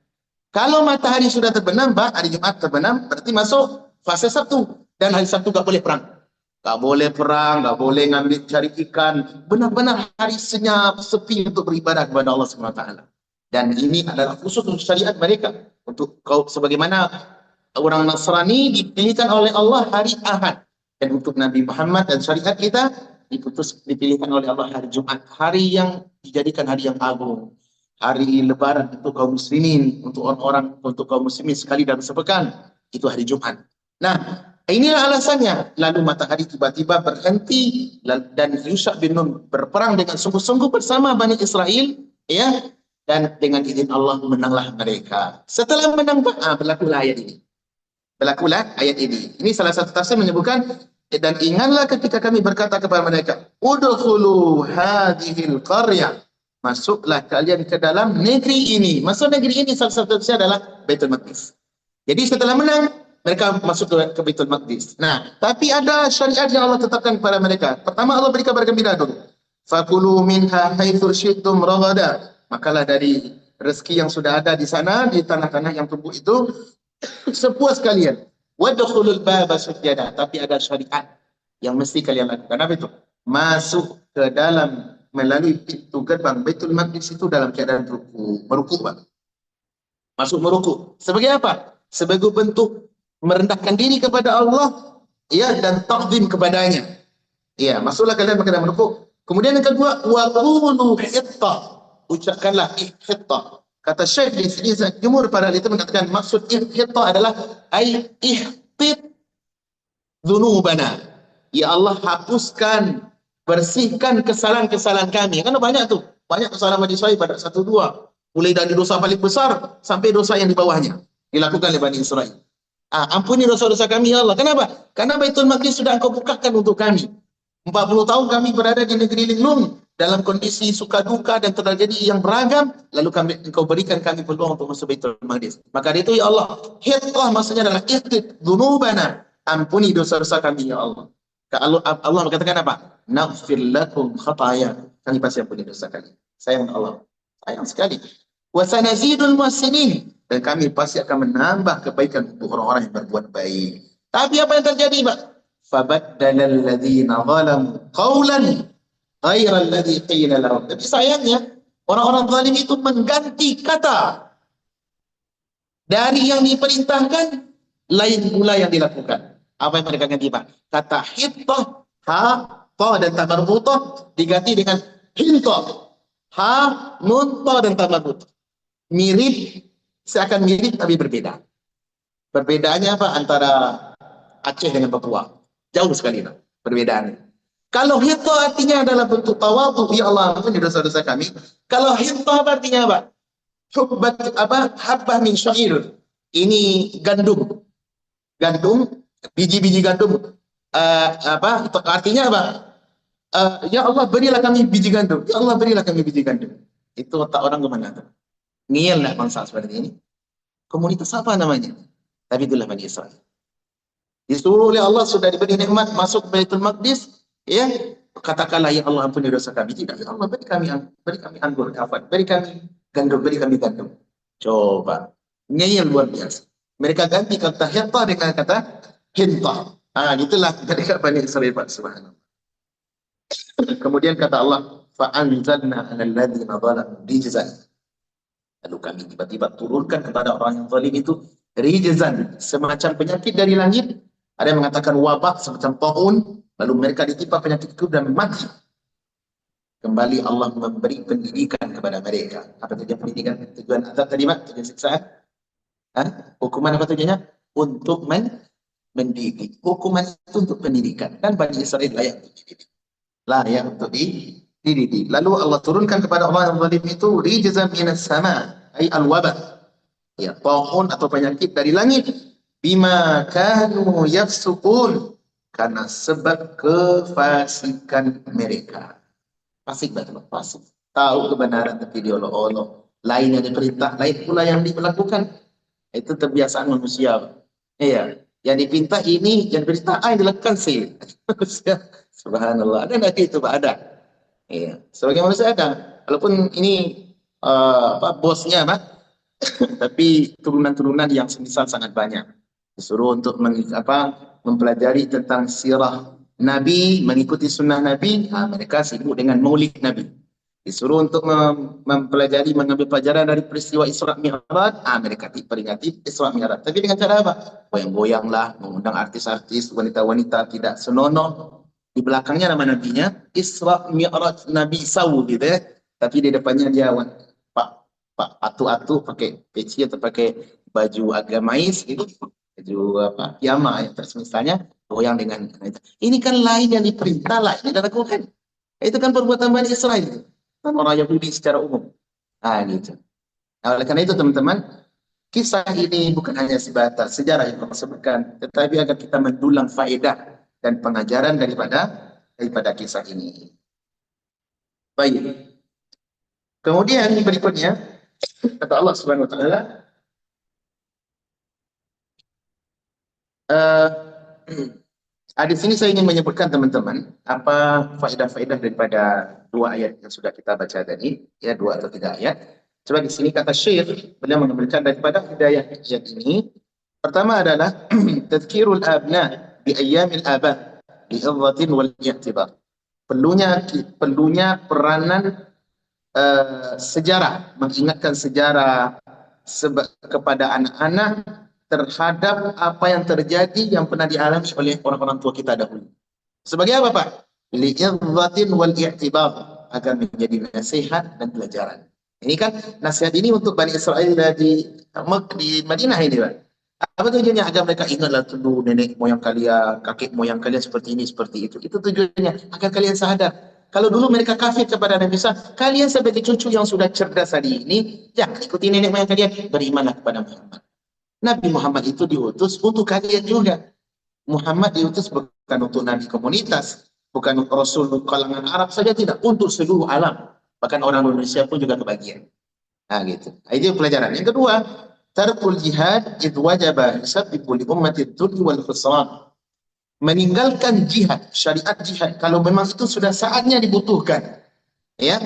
Kalau matahari sudah terbenam, Pak, hari Jumat terbenam, berarti masuk fase Sabtu. Dan hari Sabtu gak boleh perang. Gak boleh perang, gak boleh ngambil cari ikan. Benar-benar hari senyap, sepi untuk beribadah kepada Allah SWT. Dan ini adalah khusus untuk syariat mereka. Untuk kau sebagaimana orang Nasrani dipilihkan oleh Allah hari Ahad. Dan untuk Nabi Muhammad dan syariat kita dipilihkan oleh Allah hari Jumat. Hari yang dijadikan hari yang agung. Hari lebaran untuk kaum muslimin, untuk orang-orang, untuk kaum muslimin sekali dalam sepekan. Itu hari Jumat. Nah, inilah alasannya. Lalu matahari tiba-tiba berhenti dan Yusha bin Nun berperang dengan sungguh-sungguh bersama Bani Israel, ya. Dan dengan izin Allah menanglah mereka. Setelah menang, berlakulah ayat ini. Berlakulah ayat ini. Ini salah satu tafsir menyebutkan, dan ingatlah ketika kami berkata kepada mereka, udkhulu hadhil qaryah. Masuklah kalian ke dalam negeri ini. Masuk negeri ini salah satu tafsir adalah Baitul Maqdis. Jadi setelah menang, mereka masuk ke Baitul Maqdis. Nah, tapi ada syariat yang Allah tetapkan kepada mereka. Pertama, Allah beri kabar gembira dulu. Fakulu minha haitsu syi'tum ragada. Makalah dari rezeki yang sudah ada di sana, di tanah-tanah yang tumbuh itu, sepuas kalian. Wadkhulul baba sujada. Tapi ada syariat yang mesti kalian lakukan. Apa itu? Masuk ke dalam melalui pintu gerbang Baitul Maqdis itu dalam keadaan merukuk, Pak. Masuk merukuk. Sebagai apa? Sebagai bentuk merendahkan diri kepada Allah, ya, dan takzim kepadanya. Ya, masuklah kalian ke dalam merukuk. Kemudian yang kedua, wa qulu hittah. Ucapkanlah hittah. Kata Syekh di sini, jumhur para ahli itu mengatakan maksud hittah adalah ai ihtit dzunubana. Ya Allah, hapuskan, bersihkan kesalahan-kesalahan kami. Kan banyak tuh, banyak kesalahan Bani Israil pada 1-2. Mulai dari dosa paling besar sampai dosa yang di bawahnya dilakukan oleh Bani Israil. Ampuni dosa-dosa kami ya Allah. Kenapa? Karena Baitul Maqdis sudah Engkau bukakan untuk kami. 40 tahun kami berada di negeri linglung dalam kondisi suka duka dan terjadi yang beragam, lalu Engkau berikan kami peluang untuk masuk Baitul Maqdis. Maka itu ya Allah, hittah maksudnya adalah ihtit dzunubana. Ampuni dosa-dosa kami ya Allah. Allah mengatakan apa? Naghfir lakum khataya. Kami pasti ampuni dosa kalian. Sayang Allah. Sayang sekali. Wa sanazidul muhsinin. Dan kami pasti akan menambah kebaikan untuk orang-orang yang berbuat baik. Tapi apa yang terjadi, Pak? Fabaddala alladhina zalamu qawlan ghayra alladhi qila lahum. Tapi sayangnya, orang-orang zalim itu mengganti kata dari yang diperintahkan, lain pula yang dilakukan. Apa yang mereka ganti, Pak? Kata hittah, ha, ta dan ta marbutah diganti dengan hintah, ha, nun, ta dan ta marbutah. Mirip, seakan mirip tapi berbeda. Perbedaannya apa antara Aceh dengan Papua? Jauh sekali, Pak, perbedaannya. Kalau hittah artinya adalah bentuk tawadhu, ya Allah ampuni dosa-dosa kami. Kalau hintah artinya apa? Habbah min syair. Ini gandum. Gandum, biji-biji gandum. Artinya apa? Ya Allah berilah kami biji gandum. Ya Allah berilah kami biji gandum. Itu otak orang kemana tuh? Ngiyal lah bangsa seperti ini. Komunitas apa namanya? Tapi itulah Bani Israil. Disuruh oleh Allah, sudah diberi nikmat masuk Baitul Maqdis, ya, katakanlah ya Allah ampuni dosa kami. Tidak, ya Allah beri kami anggur, beri kami gandum. Coba, ngeyel luar biasa. Mereka ganti kata hittah dengan kata hintah. Itulah mereka Bani Israil, Pak, subhanallah. Kemudian kata Allah, fa'anzalna 'alal ladzina zalamu rijzan. Lalu kami tiba-tiba turunkan kepada orang yang zalim itu rijzan, semacam penyakit dari langit. Ada yang mengatakan wabak semacam taun, lalu mereka ditimpa penyakit itu dan mati. Kembali Allah memberi pendidikan kepada mereka. Apa tujuan pendidikan? Tujuan azab tadi, Pak? Tujuan siksaan? Hukuman apa tujuannya? Untuk mendidik. Hukuman itu untuk pendidikan. Dan Bani Israil layak untuk dididik. Layak untuk dididik. Lalu Allah turunkan kepada orang yang zalim itu rijzan minas sama, ay al-wabah. Ya, taun atau penyakit dari langit. Bima kanu yafsukun, karena sebab kefasikan mereka. Fasik, betul, fasik. Tahu kebenaran tapi diolok-olok. Lain yang diperintah, lain pula yang dilakukan. Itu kebiasaan manusia. Iya, yang dipinta ini, yang diperintah yang dilakukan sih. Subhanallah. Ada lagi itu, Pak, ada. Iya, sebagai manusia ada. Walaupun ini bosnya, Pak, tapi turunan-turunan yang semisal sangat banyak. Disuruh untuk mempelajari tentang sirah Nabi, mengikuti sunnah Nabi, mereka sibuk dengan maulid Nabi. Disuruh untuk mempelajari, mengambil pelajaran dari peristiwa Isra Mi'raj, mereka peringati Isra Mi'raj. Tapi dengan cara apa? Goyang-goyang lah, mengundang artis-artis, wanita-wanita tidak senonoh. Di belakangnya nama nabinya Isra Mi'raj Nabi Saw gitu ya. Tapi di depannya dia pak atu-atu pakai peci atau pakai baju agamais gitu, baju apa? Piyama yang misalnya goyang dengan itu. Ini kan lain yang diperintah lah, ini dilakukan. Itu kan perbuatan Bani Israel. Orang Yahudi secara umum. Gitu. Nah, oleh karena itu teman-teman, kisah ini bukan hanya sebatas sejarah yang kita sebutkan, tetapi agar kita mendulang faedah dan pengajaran daripada kisah ini. Baik. Kemudian berikutnya kata Allah Subhanahu wa taala, di sini saya ingin menyebutkan teman-teman apa faedah-faedah daripada dua ayat yang sudah kita baca tadi, ya 2 atau 3 ayat. Coba di sini kata Syekh, beliau mengambilkan daripada hidayah ayat ini. Pertama adalah tadhkirul abna bi ayyamil aba bi idhatin wal i'tibar. Perlunya peranan sejarah, mengingatkan sejarah kepada anak-anak terhadap apa yang terjadi yang pernah dialami oleh orang-orang tua kita dahulu. Sebagai apa, Pak? Li'idhatin wal i'tibar, agar menjadi nasihat dan pelajaran. Ini kan nasihat ini untuk Bani Israel di Madinah ini, Pak. Apa tujuannya? Agar mereka ingatlah dulu nenek moyang kalian, kakek moyang kalian seperti ini, seperti itu. Itu tujuannya, agar kalian sadar. Kalau dulu mereka kafir kepada Nabi Musa, kalian sebagai cucu yang sudah cerdas hari ini, jangan ikuti nenek moyang kalian, berimanlah kepada Muhammad. Nabi Muhammad itu diutus untuk kalian juga. Muhammad diutus bukan untuk Nabi komunitas, bukan Rasul kalangan Arab saja, tidak, untuk seluruh alam. Bahkan orang Indonesia pun juga kebagian. Gitu. Itu pelajaran. Yang kedua, tarkul jihad id wajaba yusabbibu li ummati dhulli wal khusran. Meninggalkan jihad, syariat jihad, kalau memang itu sudah saatnya dibutuhkan, ya,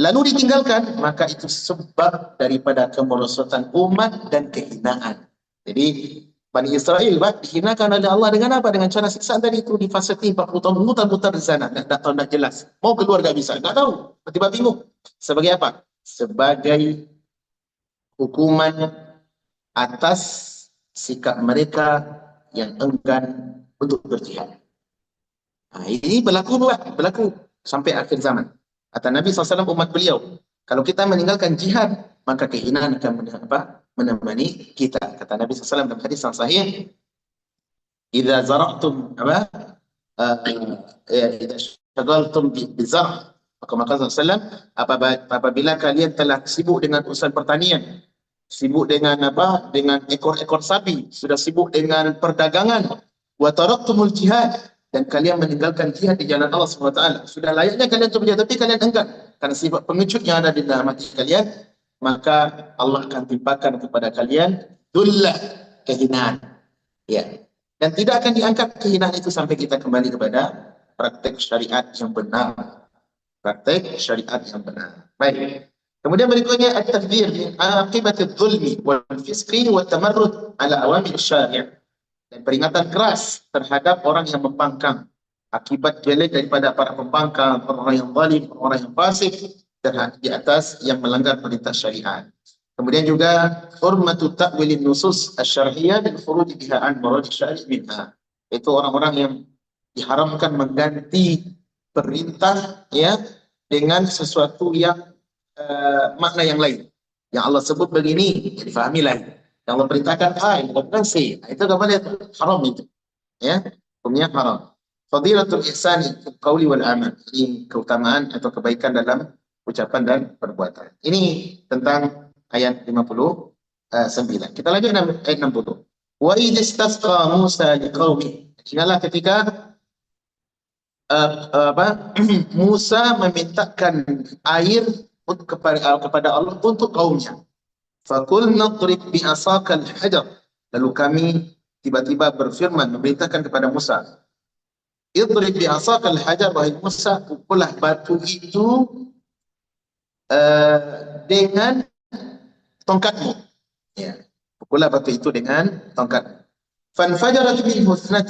lalu ditinggalkan, maka itu sebab daripada kemerosotan umat dan kehinaan. Jadi Bani Israel dihinakan oleh Allah dengan apa? Dengan cara siksaan tadi itu, difasiti 40 tahun mutar-mutar di sana, tak tahu, tak jelas. Mau keluar gak bisa, gak tahu, tiba-tiba bingung. Sebagai apa? Sebagai hukuman atas sikap mereka yang enggan untuk berjihad. Ini berlaku sampai akhir zaman. Kata Nabi SAW umat beliau, kalau kita meninggalkan jihad, maka kehinaan akan menemani kita. Kata Nabi SAW dalam hadis yang sahih, "Idza zara'tum idza syagaltum bizar." Maka SAW, apabila kalian telah sibuk dengan urusan pertanian, sibuk dengan dengan ekor-ekor sapi, sudah sibuk dengan perdagangan, wa taraktumul jihad, dan kalian meninggalkan jihad di jalan Allah SWT, sudah layaknya kalian untuk berjihad, tapi kalian enggan karena sifat pengecut yang ada di dalam hati kalian, maka Allah akan timpakan kepada kalian dullah, kehinaan, ya, dan tidak akan diangkat kehinaan itu sampai kita kembali kepada praktek syariat yang benar. Baik. Kemudian berikutnya at-tahdhir min aqibatil zulmi wal fisqi wa tamarrud ala awamir syari', dan peringatan keras terhadap orang yang membangkang, akibat jelek daripada para pembangkang, orang yang zalim, orang yang fasik, dan di atas yang melanggar perintah syariat. Kemudian juga hurmatu ta'wilin nusus asy-syar'iyyah bil khuruj biha an murad syari' minha. Itu orang-orang yang diharamkan mengganti perintah, ya, dengan sesuatu yang makna yang lain. Yang Allah sebut begini, difahami lain. Yang Allah perintahkan A, yang bukan C. Itu apa dia? Haram itu. Ya, hukumnya haram. Fadilatul ihsani fil qawli wal amal. Ini keutamaan atau kebaikan dalam ucapan dan perbuatan. Ini tentang ayat 59. Kita lanjut ayat 60. Wa idh istasqa Musa liqaumi. Ingatlah ketika Musa memintakan air kepada Allah untuk kaumnya. Faqulna idrib bi'asakal hajar. Lalu kami tiba-tiba berfirman, memerintahkan kepada Musa, idrib bi'asakal hajar, wahai Musa, pukullah batu itu dengan tongkatmu. Ya, pukullah batu itu dengan tongkatmu. Fanfajarat minhu 12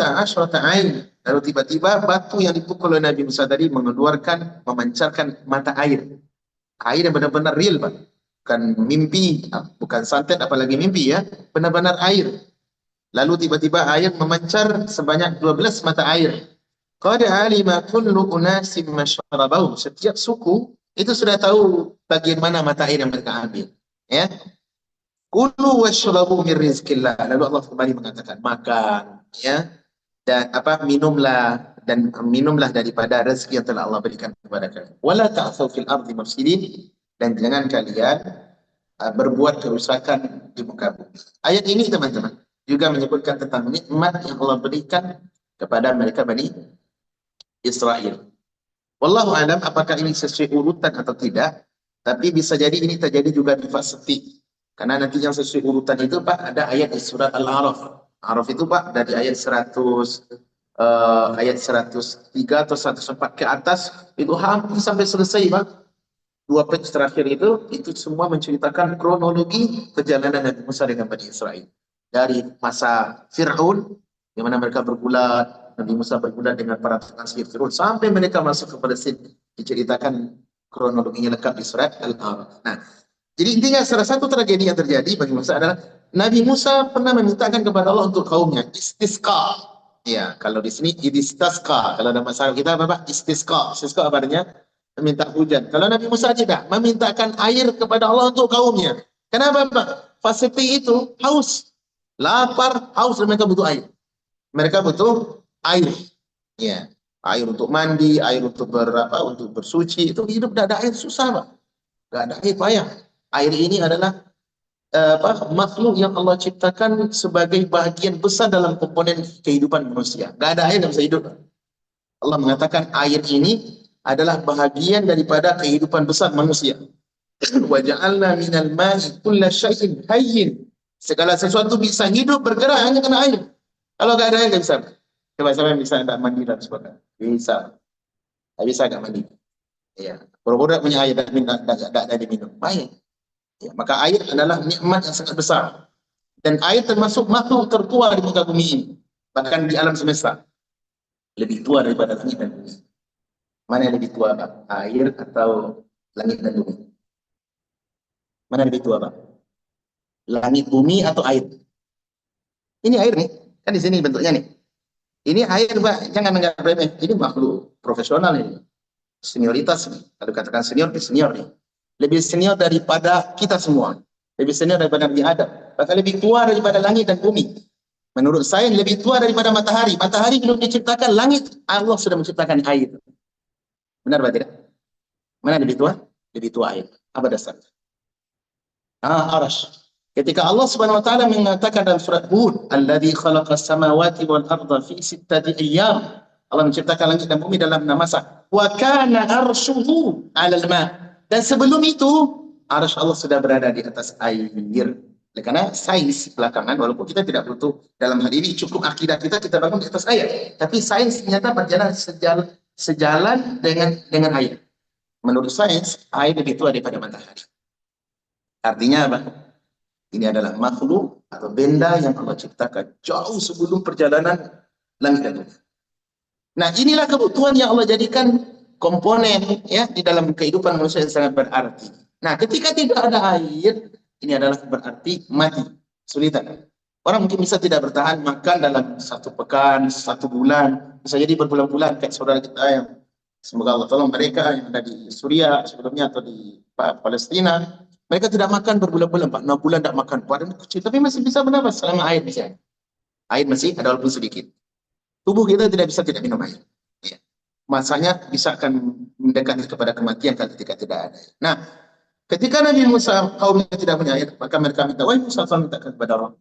ain. Lalu tiba-tiba batu yang dipukul oleh Nabi Musa tadi memancarkan mata air. Air yang benar-benar real, Pak. Bukan mimpi, bukan santet apalagi mimpi ya. Benar-benar air. Lalu tiba-tiba air memancar sebanyak 12 mata air. Qad alima kullu unasim masyrabahum. Setiap suku itu sudah tahu bagian mana mata air yang mereka ambil. Ya. Kulu washrabu min rizqillah. Lalu Allah kembali mengatakan makan, ya, dan minumlah daripada rezeki yang telah Allah berikan kepada kalian. Wala ta'thaw fil ardi mufsidin, dan jangan kalian berbuat kerusakan di muka bumi. Ayat ini teman-teman juga menyebutkan tentang nikmat yang Allah berikan kepada mereka Bani Israel. Wallahu alam apakah ini sesuai urutan atau tidak, tapi bisa jadi ini terjadi juga di fase karena nanti yang sesuai urutan itu Pak ada ayat di surat Al-A'raf. A'raf itu Pak dari ayat 103 atau 104 ke atas itu hampir sampai selesai Pak. 2 page terakhir itu semua menceritakan kronologi perjalanan Nabi Musa dengan Bani Israel. Dari masa Fir'aun di mana mereka bergulat, Nabi Musa bergulat dengan para tukang sihir Fir'aun sampai mereka masuk ke Palestina. Diceritakan kronologinya lengkap di surat Al-A'raf. Nah, jadi intinya salah satu tragedi yang terjadi bagi Musa adalah Nabi Musa pernah memintakan kepada Allah untuk kaumnya istisqa. Ya, kalau di sini istisqa. Kalau dalam bahasa kita apa? Istisqa. Istisqa apa artinya? Meminta hujan. Kalau Nabi Musa tidak, memintakan air kepada Allah untuk kaumnya. Kenapa, Pak? Fase itu haus. Lapar, haus, dan mereka butuh air. Mereka butuh air. Ya, air untuk mandi, air untuk untuk bersuci. Itu hidup tidak ada air susah, Pak. Tidak ada air payah. Air ini adalah makhluk yang Allah ciptakan sebagai bagian besar dalam komponen kehidupan manusia. Gak ada air yang bisa hidup. Allah mengatakan air ini adalah bahagian daripada kehidupan besar manusia. Wa ja'alna minal ma'i kulla syai'in hayyin. Segala sesuatu bisa hidup bergerak hanya karena air. Kalau gak ada air gak bisa. Coba siapa yang bisa tak mandi dan sebagainya? Bisa. Gak bisa gak mandi. Ya, boro-boro punya air dan tidak ada diminum. Baik. Ya, maka air adalah nikmat yang sangat besar. Dan air termasuk makhluk tertua di muka bumi ini. Bahkan di alam semesta. Lebih tua daripada langit dan bumi. Mana yang lebih tua, Pak? Air atau langit dan bumi? Mana yang lebih tua, Pak? Langit, bumi, atau air? Ini air nih. Kan di sini bentuknya nih. Ini air, Pak. Jangan anggap remeh. Ini makhluk profesional ini. Senioritas nih. Kalau katakan senior nih. Lebih senior daripada kita semua. Lebih senior daripada Nabi Adam. Bahkan lebih tua daripada langit dan bumi. Menurut saya lebih tua daripada matahari. Matahari belum diciptakan, langit Allah sudah menciptakan air. Benar atau tidak? Mana lebih tua? Lebih tua air. Apa dasarnya? Arash. Ketika Allah Subhanahu wa taala mengatakan dalam surat Hud, "Alladzi khalaqas samawati wal arda fi sittati ayyam." Allah menciptakan langit dan bumi dalam 6 masa. Wa kana arshuhu 'alal ma'. Dan sebelum itu, arsy Allah sudah berada di atas air. Karena sains belakangan, walaupun kita tidak butuh dalam hal ini, cukup akidah kita bangun di atas air. Tapi sains ternyata berjalan sejalan dengan air. Menurut sains, air lebih tua daripada matahari. Artinya apa? Ini adalah makhluk atau benda yang Allah ciptakan jauh sebelum perjalanan langit dan bumi. Nah, inilah kebutuhan yang Allah jadikan komponen ya di dalam kehidupan manusia yang sangat berarti. Nah, ketika tidak ada air, ini adalah berarti mati, kesulitan. Orang mungkin bisa tidak bertahan makan dalam 1 pekan, 1 bulan, bisa jadi berbulan-bulan kayak saudara kita yang semoga Allah tolong mereka yang ada di Suriah sebelumnya atau di Palestina. Mereka tidak makan berbulan-bulan, 6 bulan tidak makan, badan kecil, tapi masih bisa bernafas selama air misalnya. Air masih ada walaupun sedikit. Tubuh kita tidak bisa tidak minum air. Ya. Masanya bisa akan mendekati kepada kematian ketika tidak ada. Nah, ketika Nabi Musa kaumnya tidak punya air, maka mereka minta, wahai Musa, tolong mintakan kepada Allah.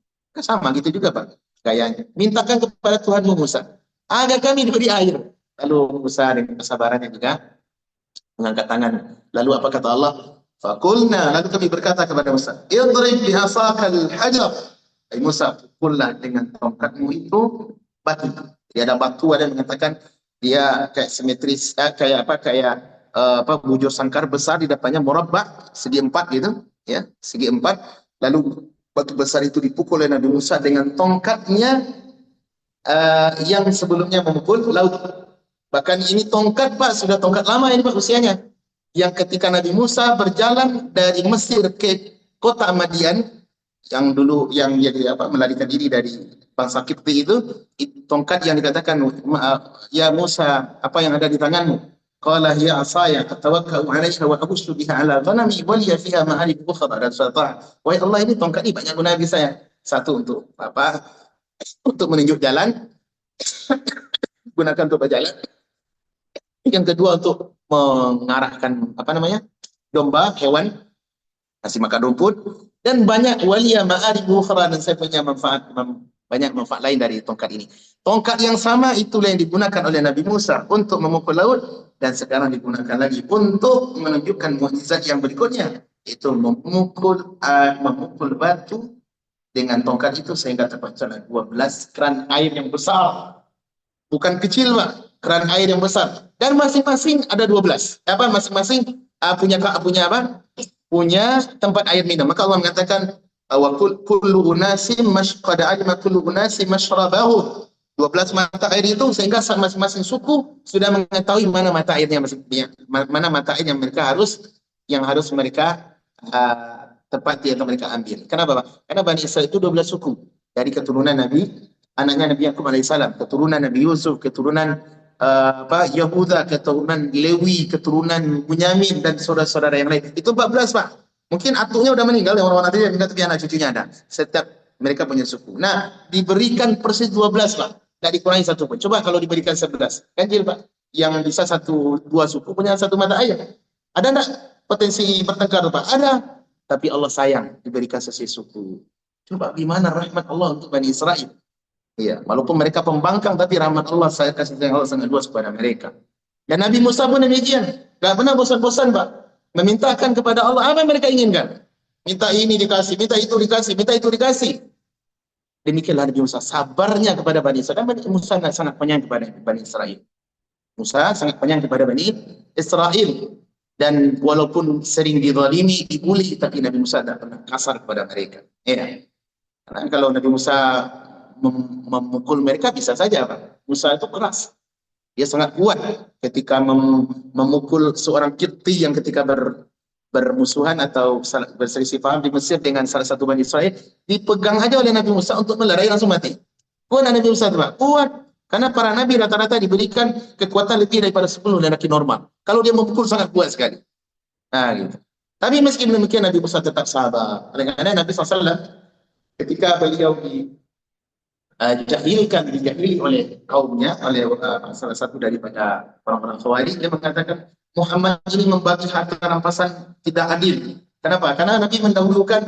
Sama gitu juga Pak, kayaknya. Mintakan kepada Tuhanmu Musa, agar kami diberi air. Lalu Musa dengan kesabarannya juga mengangkat tangan. Lalu apa kata Allah? Fakulna, lalu kami berkata kepada Musa, idrib bihasakal hajar. Hai Musa, pukullah dengan tongkatmu itu batu. Jadi ada batu, ada yang mengatakan dia kayak simetris, kayak bujur sangkar besar, di depannya murabbak segi 4 gitu, ya, segi 4. Lalu batu besar itu dipukul oleh Nabi Musa dengan tongkatnya, yang sebelumnya memukul laut. Bahkan ini tongkat Pak, sudah tongkat lama ini Pak usianya. Yang ketika Nabi Musa berjalan dari Mesir ke kota Madian, yang dulu yang jadi apa melarikan diri dari bangsa Kipti itu tongkat yang dikatakan ya Musa apa yang ada di tanganmu, qala ya asaya atawakkau 'alaiha wa abussu biha 'ala ghanami wa liya fiha ma'arib ukhra dan syaitan. Wahai Allah, ini tongkat ini banyak guna bagi saya. Satu untuk apa? Untuk menunjuk jalan, gunakan untuk berjalan. Yang kedua untuk mengarahkan apa namanya? Domba, hewan, kasih makan rumput, dan banyak walia ma'arib ukhra, dan saya punya banyak manfaat lain dari tongkat ini. Tongkat yang sama itulah yang digunakan oleh Nabi Musa untuk memukul laut, dan sekarang digunakan lagi untuk menunjukkan mukjizat yang berikutnya, itu memukul batu dengan tongkat itu sehingga terpecahlah 12 keran air yang besar. Bukan kecil Pak, keran air yang besar. Dan masing-masing ada 12. Apa masing-masing punya apa? Punya tempat air minum. Maka Allah mengatakan wa kullu unasim qad alima kullu unasim mashrabahu. 12 mata air itu sehingga masing-masing suku sudah mengetahui mana mata airnya mana mata air yang harus mereka tepati atau mereka ambil. Kenapa Pak? Karena Bani Israel itu 12 suku dari keturunan anaknya Nabi Yakub alaihissalam, keturunan Nabi Yusuf, keturunan Yahuda, keturunan Lewi, keturunan Bunyamin, dan saudara-saudara yang lain. Itu 14 Pak. Mungkin atuknya udah meninggal, yang orang-orang tadi meninggal, tapi anak cucunya ada. Setiap mereka punya suku. Nah, diberikan persis 12 Pak. Tidak dikurangi satu pun. Coba kalau diberikan 11. Ganjil Pak. Yang bisa dua suku punya satu mata air. Ada enggak potensi bertengkar Pak? Ada. Tapi Allah sayang diberikan sesi suku. Coba gimana rahmat Allah untuk Bani Israel. Iya, walaupun mereka pembangkang, tapi rahmat Allah, saya kasih sayang Allah sangat luas kepada mereka. Dan Nabi Musa pun demikian, gak pernah bosan-bosan Pak, memintakan kepada Allah apa yang mereka inginkan. Minta ini dikasih, minta itu dikasih, minta itu dikasih. Demikianlah Nabi Musa sabarnya kepada Bani Israel. Dan Musa sangat penyayang kepada Bani Israel. Musa sangat penyayang kepada Bani Israel. Dan walaupun sering dizalimi, dibuli, tapi Nabi Musa tidak pernah kasar kepada mereka. Ya. Karena kalau Nabi Musa memukul mereka bisa saja Pak. Musa itu keras. Dia sangat kuat ketika memukul seorang Kipti yang ketika bermusuhan atau berselisih paham di Mesir dengan salah satu Bani Israel, dipegang aja oleh Nabi Musa untuk melerai langsung mati. Kuat Nabi Musa itu Pak. Kuat. Karena para nabi rata-rata diberikan kekuatan lebih daripada 10 lelaki normal. Kalau dia memukul sangat kuat sekali. Nah gitu. Tapi meski demikian Nabi Musa tetap sabar. Karena Nabi SAW ketika beliau dijahili oleh kaumnya, oleh salah satu daripada orang-orang Khawarij, dia mengatakan Muhammad ini membagi harta rampasan tidak adil. Kenapa? Karena Nabi mendahulukan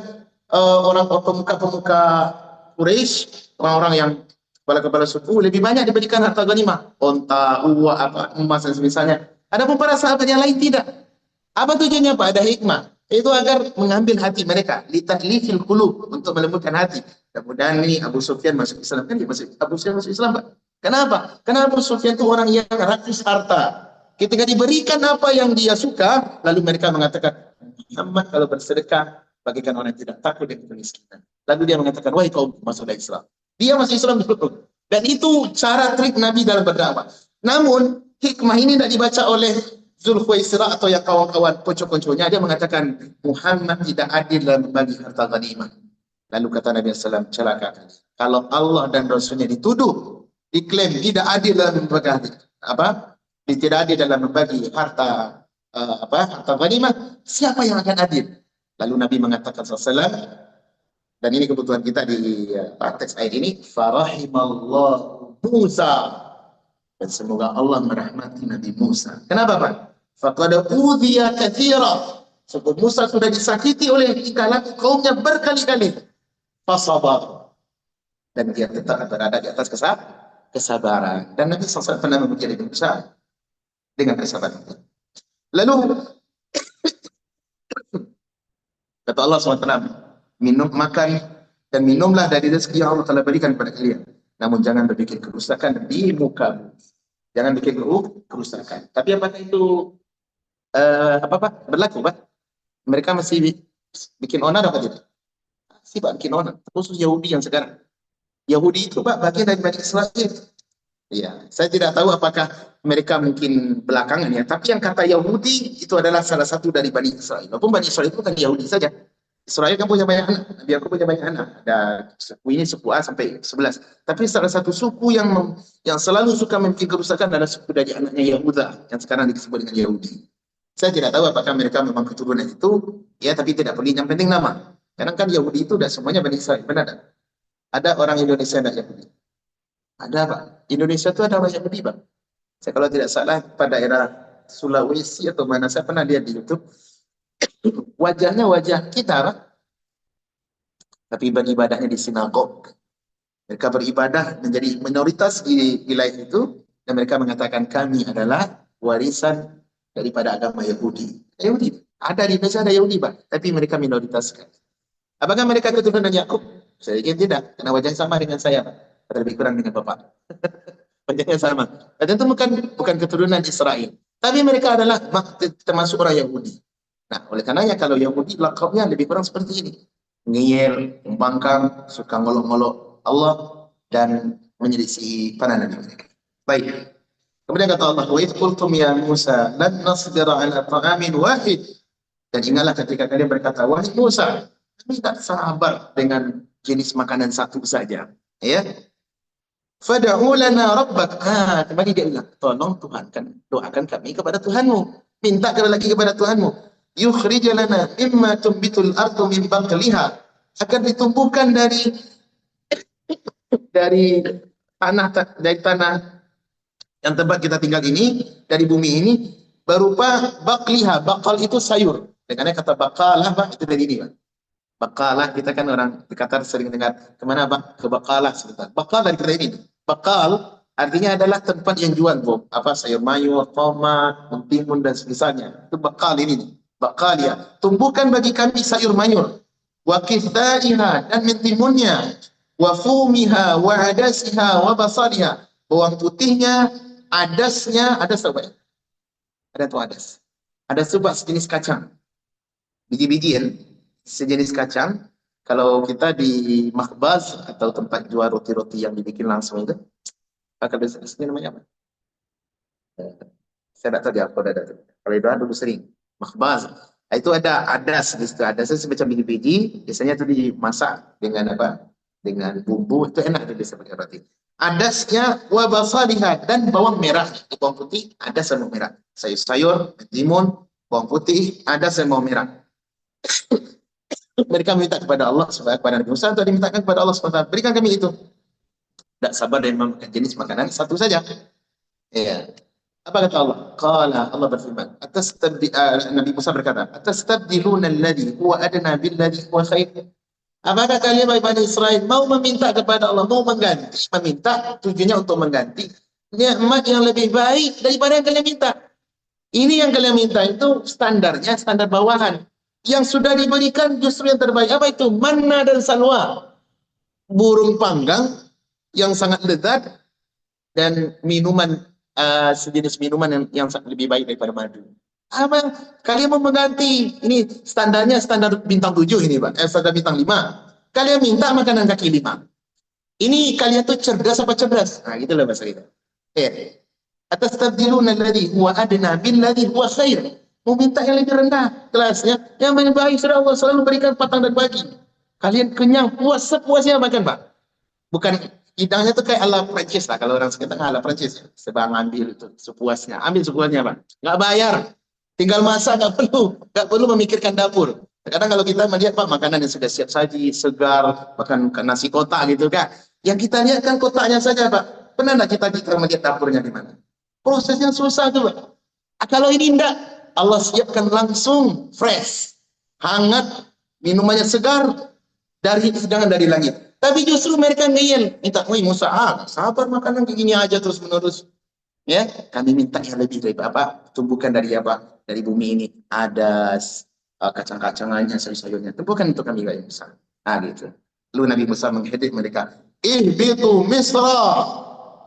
orang pemuka-pemuka Quraisy, orang-orang yang kepala-kepala suku lebih banyak diberikan harta ghanimah, onta, uang, emas dan semisalnya. Adapun para sahabat yang lain tidak. Apa tujuannya Pak? Ada hikmah. Itu agar mengambil hati mereka, litaklifil qulub, untuk melembutkan hati. Kemudian ini Abu Sufyan masuk Islam, kan dia Abu Sufyan masuk Islam Pak. Kenapa? Karena Abu Sufyan itu orang yang rakus harta. Ketika diberikan apa yang dia suka, lalu mereka mengatakan, Muhammad kalau bersedekah bagikan orang yang tidak takut dengan kemiskinan. Lalu dia mengatakan, wahai kaum, masuklah Islam. Dia masuk Islam dulu. Dan itu cara trik Nabi dalam berdakwah. Namun hikmah ini tidak dibaca oleh Zulkhuwaisirah atau yang kawan-kawan pocok-pocoknya. Dia mengatakan Muhammad tidak adil dalam membagi harta ghanimah. Lalu kata Nabi SAW, celaka. Kalau Allah dan Rasulnya dituduh, diklaim tidak adil dalam membagi tidak adil dalam membagi harta harta ghanimah, siapa yang akan adil? Lalu Nabi mengatakan SAW, dan ini kebutuhan kita di teks ayat ini, farahimallahu Musa, dan semoga Allah merahmati Nabi Musa. Kenapa Pak? Faqad udhiya katsira. Sebab Musa sudah disakiti oleh kalangan kaumnya berkali-kali. Fasabar. Dan dia tetap berada di atas kesabaran. Dan Nabi SAW pernah memuji Nabi Musa dengan kesabaran. Lalu kata Allah SWT, makan dan minumlah dari rezeki yang Allah telah berikan kepada kalian. Namun jangan berbikin kerusakan di muka bumi. Jangan bikin kerusakan. Tapi apakah itu berlaku Pak? Mereka masih bikin onar apa tidak? Masih Pak bikin onar. Khusus Yahudi yang sekarang. Yahudi itu Pak bagian dari Bani Israel. Iya, saya tidak tahu apakah mereka mungkin belakangan ya, tapi yang kata Yahudi itu adalah salah satu dari Bani Israel. Walaupun Bani Israel itu bukan Yahudi saja. Israel kan punya banyak anak, Nabi Yakub punya banyak anak. Ada suku ini suku A sampai 11. Tapi salah satu suku yang selalu suka membuat kerusakan adalah suku dari anaknya Yahuda yang sekarang disebut dengan Yahudi. Saya tidak tahu apakah mereka memang keturunan itu, ya tapi tidak perlu yang penting nama. Karena kan Yahudi itu tidak semuanya Bani Israel, benar tak? Ada orang Indonesia yang Yahudi. Ada Pak. Indonesia itu ada orang Yahudi Pak. Saya kalau tidak salah pada era Sulawesi atau mana saya pernah lihat di YouTube, wajahnya wajah kita Pak. Tapi beribadahnya di sinagog. Mereka beribadah menjadi minoritas di wilayah itu dan mereka mengatakan kami adalah warisan daripada agama Yahudi. Yahudi. Ada di Indonesia ada Yahudi Pak, tapi mereka minoritas. Apakah mereka keturunan Yakub? Saya yakin tidak, karena wajah sama dengan saya, Pak. Lebih kurang dengan Bapak. Wajahnya sama. Dan itu bukan keturunan Israel. Tapi mereka adalah termasuk orang Yahudi. Nah, oleh karenanya kalau Yahudi lakabnya lebih kurang seperti ini. Ngeyel, membangkang, suka ngolok-ngolok Allah dan menyelisihi para nabi mereka. Baik. Kemudian kata Allah, "Wa idh qultum ya Musa, lan nasbira 'ala ta'amin wahid." Dan ingatlah ketika kalian berkata, "Wahai Musa, kami tak sabar dengan jenis makanan satu saja." Ya. Fad'u lana rabbak. Kembali dia bilang, tolong Tuhan kan, doakan kami kepada Tuhanmu. Minta lagi kepada Tuhanmu. Yukhrij lana mimma tumbitul ardu min baqliha. Akan ditumbuhkan dari tanah yang tempat kita tinggal ini, dari bumi ini, berupa baqliha. Baqal itu sayur. Dengan kata baqalah, Pak, itu dari ini, Pak. Bakalah, kita kan orang di Qatar sering dengar, kemana Pak? Ke Bakalah sebentar. Bakal dari kata ini. Bakal artinya adalah tempat yang jual sayur mayur, tomat, mentimun dan sebagainya. Itu bakal ini. Bakal ya. Tumbuhkan bagi kami sayur mayur. Wa kithaiha dan mentimunnya. Wa fumiha wa adasiha wa basaliha. Bawang putihnya, adasnya, adas apa ya? Ada tuh adas. Adas itu sejenis kacang. Biji-bijian. Sejenis kacang. Kalau kita di makbaz atau tempat jual roti-roti yang dibikin langsung itu, kalau di sini namanya apa? Saya tidak tahu dia apa ada. Kalau itu dulu sering makbaz. Itu ada adas di situ. Adasnya semacam biji-biji. Biasanya itu dimasak dengan apa? Dengan bumbu. Itu enak itu bisa pakai roti. Adasnya wabasaliha dan bawang merah. Bawang putih, adas dan bawang merah. Sayur-sayur, timun, bawang putih, adas dan bawang merah. Mereka minta kepada Allah kepada Nabi Musa untuk dimintakan kepada Allah SWT. Berikan kami itu. Tidak sabar dan memakan jenis makanan satu saja. Ya. Apa kata Allah? Qala, Allah berfirman. Nabi Musa berkata, "Atastabdiluna alladhi huwa adna billadhi huwa khair." Apakah kalian Bani Israel mau meminta kepada Allah, mau mengganti, meminta tujuannya untuk mengganti nikmat yang lebih baik daripada yang kalian minta. Ini yang kalian minta itu standarnya, standar bawahan. Yang sudah diberikan justru yang terbaik. Apa itu? Manna dan salwa. Burung panggang yang sangat lezat dan minuman, sejenis minuman yang lebih baik daripada madu. Apa? Kalian mau mengganti. Ini standarnya standar bintang 7 ini, Pak. Standar bintang 5. Kalian minta makanan kaki 5. Ini kalian tuh cerdas apa cerdas? Nah, gitu lah bahasa kita. Atastabdiluna alladhi huwa adna billadhi huwa khair. Mau minta yang lebih rendah kelasnya, yang lebih baik sudah Allah selalu berikan patang dan bagi. Kalian kenyang, puas sepuasnya makan Pak. Bukan hidangnya tuh kayak ala Prancis lah, kalau orang sekitar ala Prancis. Sebang ambil itu sepuasnya, ambil sepuasnya Pak. Nggak bayar, tinggal masak, nggak perlu memikirkan dapur. Kadang kalau kita melihat Pak makanan yang sudah siap saji, segar, bahkan nasi kotak gitu kan. Yang kita lihat kan kotaknya saja Pak. Pernah nggak kita melihat dapurnya di mana? Prosesnya susah tuh Pak. Kalau ini enggak, Allah siapkan langsung fresh, hangat, minumannya segar sedangkan dari langit. Tapi justru mereka ngeyel, minta, "Woi Musa, sabar makanan kayak gini aja terus menerus." Ya, kami minta yang lebih dari apa? Tumbuhkan dari apa? Dari bumi ini ada kacang-kacangannya, sayur-sayurnya. Tumbuhkan untuk kami gak Musa. Gitu. Lalu Nabi Musa menghadap mereka, "Ihbitu Misra,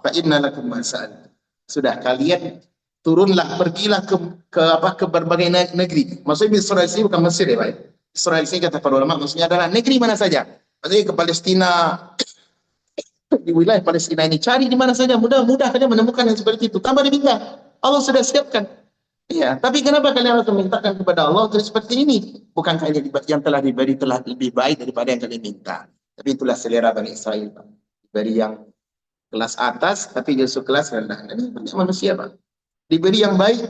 fa inna lakum ma sa'altum." Sudah kalian turunlah, pergilah ke berbagai negeri. Maksudnya Israel ini bukan Mesir ya Pak. Israel ini kata para ulama maksudnya adalah negeri mana saja. Maksudnya ke Palestina, di wilayah Palestina ini, cari di mana saja, mudah-mudah kalian menemukan yang seperti itu. Tambah diminta, Allah sudah siapkan. Ya, tapi kenapa kalian harus memintakan kepada Allah untuk seperti ini? Bukankah yang telah diberi telah lebih baik daripada yang kalian minta? Tapi itulah selera Bani Israel, Pak. Diberi yang kelas atas, tapi justru kelas rendah. Ini banyak manusia, Pak. Diberi yang baik,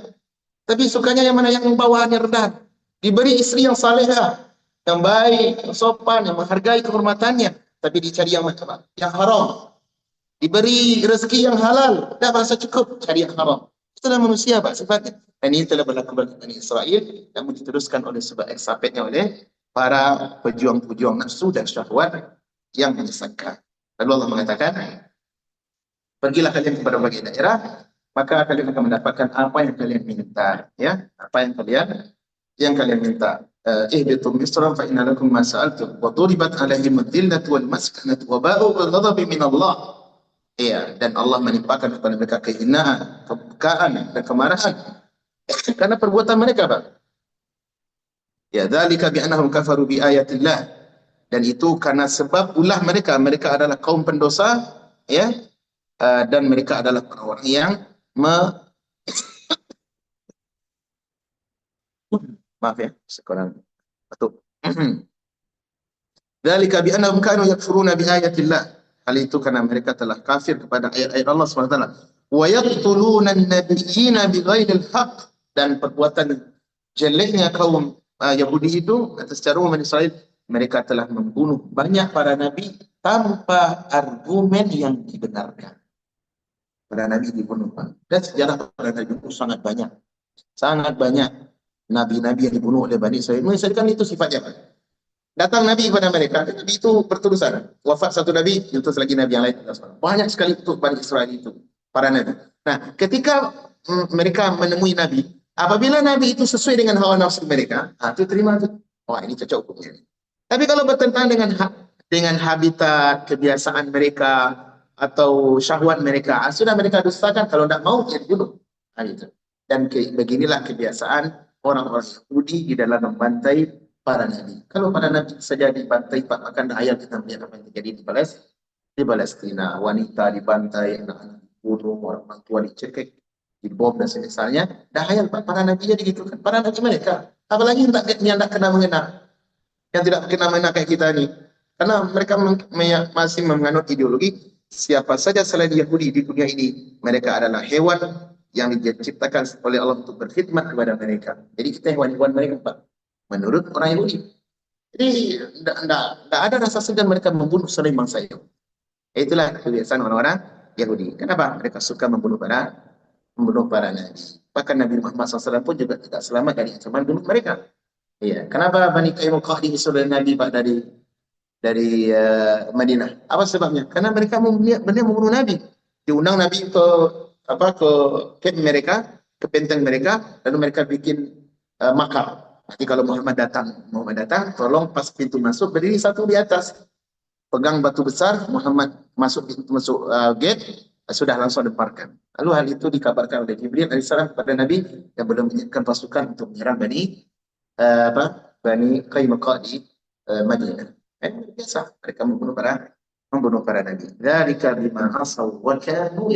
tapi sukanya yang mana, yang bawahannya rendah. Diberi istri yang salehah, yang baik, yang sopan, yang menghargai kehormatannya, tapi dicari yang macam, yang haram. Diberi rezeki yang halal, dah merasa cukup, cari yang haram. Itulah manusia, Pak, sifatnya. Dan ini telah berlaku bagi Bani Israel, yang diteruskan oleh sebab eksapetnya oleh para pejuang-pejuang nafsu dan syahwat yang menyesatkan. Lalu Allah mengatakan, pergilah kalian kepada berbagai daerah, maka kalian akan mendapatkan apa yang kalian minta, ya, apa yang kalian minta. Ihbitu misran fa inna lakum ma sa'altum wa duribat 'alaihim adh-dhillatu wal maskanatu wa ba'u bil ghadabi min Allah. Iya, dan Allah menimpakan kepada mereka kehinaan, kebukaan dan kemarahan karena perbuatan mereka, Pak. Ya, dzalika bi annahum kafaru bi ayatillah. Dan itu karena sebab ulah mereka, mereka adalah kaum pendosa, ya. Dan mereka adalah orang yang maaf ya, sekarang batuk. Dzalika bi annahum kanu yakfuruna bi ayatillah. Hal itu karena mereka telah kafir kepada ayat-ayat Allah SWT. Wa yaqtuluna an-nabiyyina bighairil haqq, dan perbuatan jeleknya kaum Yahudi itu atas cara umat Israel, mereka telah membunuh banyak para nabi tanpa argumen yang dibenarkan. Para nabi dibunuh. Dan sejarah para nabi itu sangat banyak. Sangat banyak nabi-nabi yang dibunuh oleh Bani Israel. Misalkan itu sifatnya, Pak. Datang Nabi kepada mereka, Nabi itu berterusan. Wafat satu Nabi, diutus lagi Nabi yang lain. Banyak sekali untuk Bani Israel itu, para Nabi. Nah, ketika mereka menemui Nabi, apabila Nabi itu sesuai dengan hawa nafsu mereka, itu terima itu. Wah, ini cocok hukumnya. Tapi kalau bertentangan dengan habitat, kebiasaan mereka, atau syahwat mereka, sudah mereka dustakan, kalau tidak mau, ya dibunuh. Gitu. Dan beginilah kebiasaan orang-orang Yahudi di dalam membantai para nabi. Kalau para nabi saja dibantai, Pak, maka tidak ayat kita melihat apa yang terjadi di Palestina. Wanita dibantai, anak-anak dibunuh, orang tua dicekik, dibom dan semisalnya. Dah hayal, Pak, para nabi jadi gitu kan. Para nabi mereka. Apalagi yang tidak kena mengenal, yang tidak kena mengenal kayak kita ini. Karena mereka masih menganut ideologi siapa saja selain Yahudi di dunia ini, mereka adalah hewan yang diciptakan oleh Allah untuk berkhidmat kepada mereka. Jadi kita hewan-hewan mereka, Pak, menurut orang Yahudi. Jadi tidak ada rasa segan mereka membunuh selain bangsa Yahudi. Itulah kebiasaan orang-orang Yahudi. Kenapa? Mereka suka membunuh para nabi. Bahkan Nabi Muhammad SAW pun juga tidak selamat dari ancaman bunuh mereka. Iya. Kenapa Bani Qainuqa disuruh Nabi, Pak, dari Madinah? Apa sebabnya? Karena mereka membunuh Nabi. Diundang Nabi ke camp mereka, ke benteng mereka, lalu mereka bikin makar. Nanti kalau Muhammad datang, tolong pas pintu masuk berdiri satu di atas, pegang batu besar, Muhammad masuk gate, sudah langsung lemparkan. Lalu hal itu dikabarkan oleh Jibril alaihissalam kepada Nabi yang belum menyiapkan pasukan untuk menyerang Bani Qainuqa di Madinah. Biasa mereka membunuh para nabi. Dzalika bima asaw wa kanu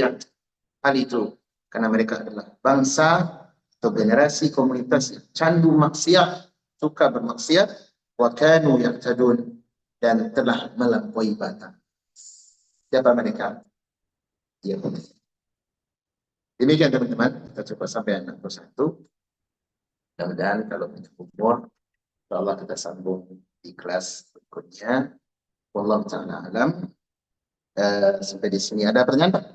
hal itu karena mereka adalah bangsa atau generasi komunitas yang candu maksiat, suka bermaksiat, wa kanu ya'tadun, dan telah melampaui batas. Siapa mereka? Ya. Demikian teman-teman, kita coba sampai 61. Mudah-mudahan kalau punya umur, insya kita sambung di kelas berikutnya. Wallahu ta'ala alam. Sampai di sini ada pertanyaan, Pak?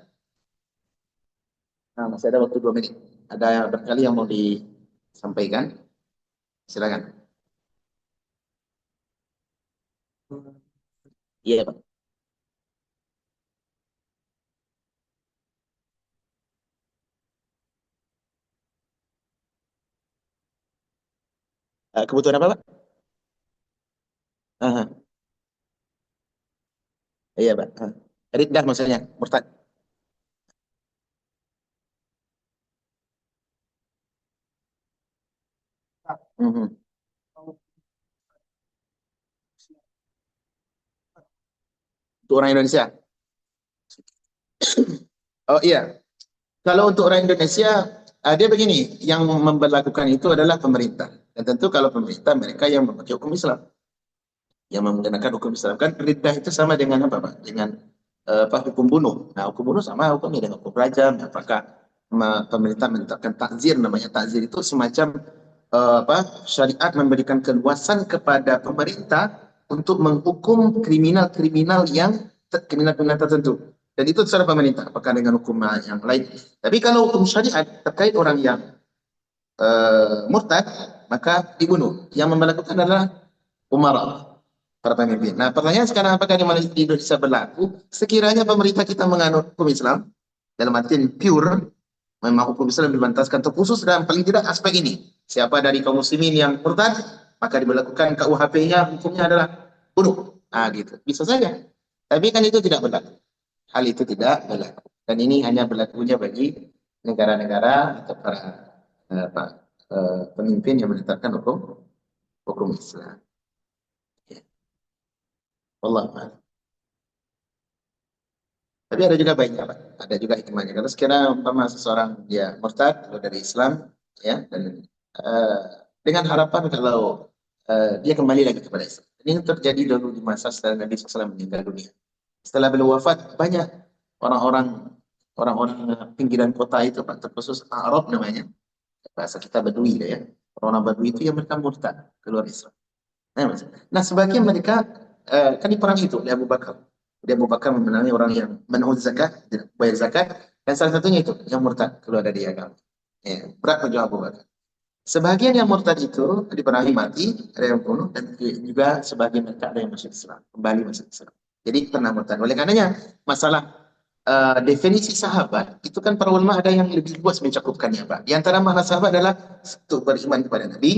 Nah, masih ada waktu 2 menit. Ada yang berkali yang mau disampaikan? Silakan. Iya, Pak. Kebutuhan apa, Pak? Aha. Iya, Pak. Riddah maksudnya, murtad. Mhm. Untuk orang Indonesia. Oh iya, kalau untuk orang Indonesia, dia begini, yang memperlakukan itu adalah pemerintah. Dan tentu kalau pemerintah, mereka yang memakai hukum Islam, yang menggunakan hukum Islam. Kan riddah itu sama dengan apa, Pak? Dengan hukum bunuh. Nah, hukum bunuh sama hukumnya dengan hukum rajam. Apakah pemerintah menetapkan takzir, namanya takzir itu semacam syariat memberikan keluasan kepada pemerintah untuk menghukum kriminal-kriminal yang kriminal-kriminal tertentu. Dan itu secara pemerintah, apakah dengan hukum yang lain. Tapi kalau hukum syariat terkait orang yang murtad, maka dibunuh. Yang melakukan adalah umara, para pemimpin. Nah, pertanyaan sekarang, apakah di Indonesia berlaku? Sekiranya pemerintah kita menganut hukum Islam, dalam artian pure, memang hukum Islam dibantaskan terkhusus dalam paling tidak aspek ini. Siapa dari kaum muslimin yang murtad, maka diberlakukan KUHP-nya, hukumnya adalah bunuh. Nah, gitu. Bisa saja. Tapi kan itu tidak berlaku. Hal itu tidak berlaku. Dan ini hanya berlakunya bagi negara-negara atau para pemimpin yang menetapkan hukum Islam. Ya. Allah. Tapi ada juga baiknya, Pak. Ada juga hikmahnya. Kalau sekiranya umpama seseorang dia murtad keluar dari Islam, ya, dan dengan harapan kalau dia kembali lagi kepada Islam. Ini terjadi dulu di masa setelah Nabi SAW meninggal dunia. Setelah beliau wafat, banyak orang-orang pinggiran kota itu, Pak, terkhusus Arab namanya, bahasa kita Badui ya. Orang-orang Badui itu yang mereka murtad keluar Islam. Nah, sebagian mereka kan di perang itu oleh Abu Bakar. Dia Abu Bakar memenangi orang yang menolak zakat, tidak bayar zakat, dan salah satunya itu yang murtad keluar dari agama. Ya, berat perjuangan Abu Bakar. Sebagian yang murtad itu diperangi mati, ada yang bunuh, dan juga sebagian mereka ada yang masuk Islam, kembali masuk Islam. Jadi pernah murtad. Oleh karenanya, masalah definisi sahabat itu kan para ulama ada yang lebih luas mencakupkannya, Pak. Di antara makna sahabat adalah satu, beriman kepada Nabi,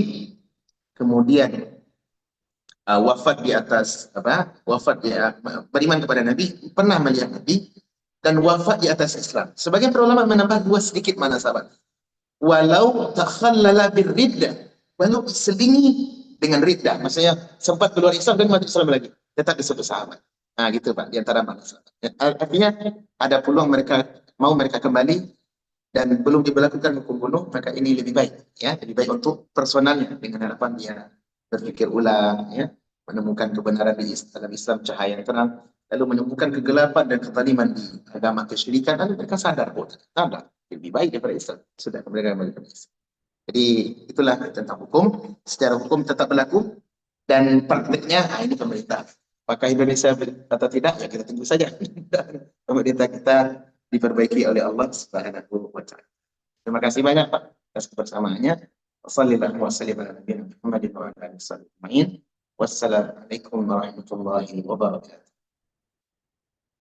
kemudian wafat di atas wafat dia beriman kepada Nabi, pernah melihat Nabi, dan wafat di atas Islam. Sebagian para ulama menambah dua sedikit makna sahabat. Walau takhallala birriddah, walau diselingi dengan riddah, maksudnya sempat keluar Islam dan masuk Islam lagi, tetap disebut sahabat. Nah, gitu Pak, di antara makna sahabat. Artinya ada peluang mereka kembali dan belum diberlakukan hukum bunuh, maka ini lebih baik, ya, lebih baik untuk personalnya, dengan harapan dia berpikir ulang, ya, menemukan kebenaran di dalam Islam, cahaya yang terang, lalu menemukan kegelapan dan kezaliman di agama kesyirikan, lalu mereka sadar, sadar lebih baik daripada Islam, sudah mereka kembali ke Islam. Jadi itulah tentang hukum. Secara hukum tetap berlaku, dan praktiknya ini pemerintah. Apakah Indonesia atau tidak, ya kita tunggu saja. Pemerintah kita diperbaiki oleh Allah Subhanahu wa taala. Terima kasih banyak Pak atas kebersamaannya. Wassalamualaikum warahmatullahi wabarakatuh.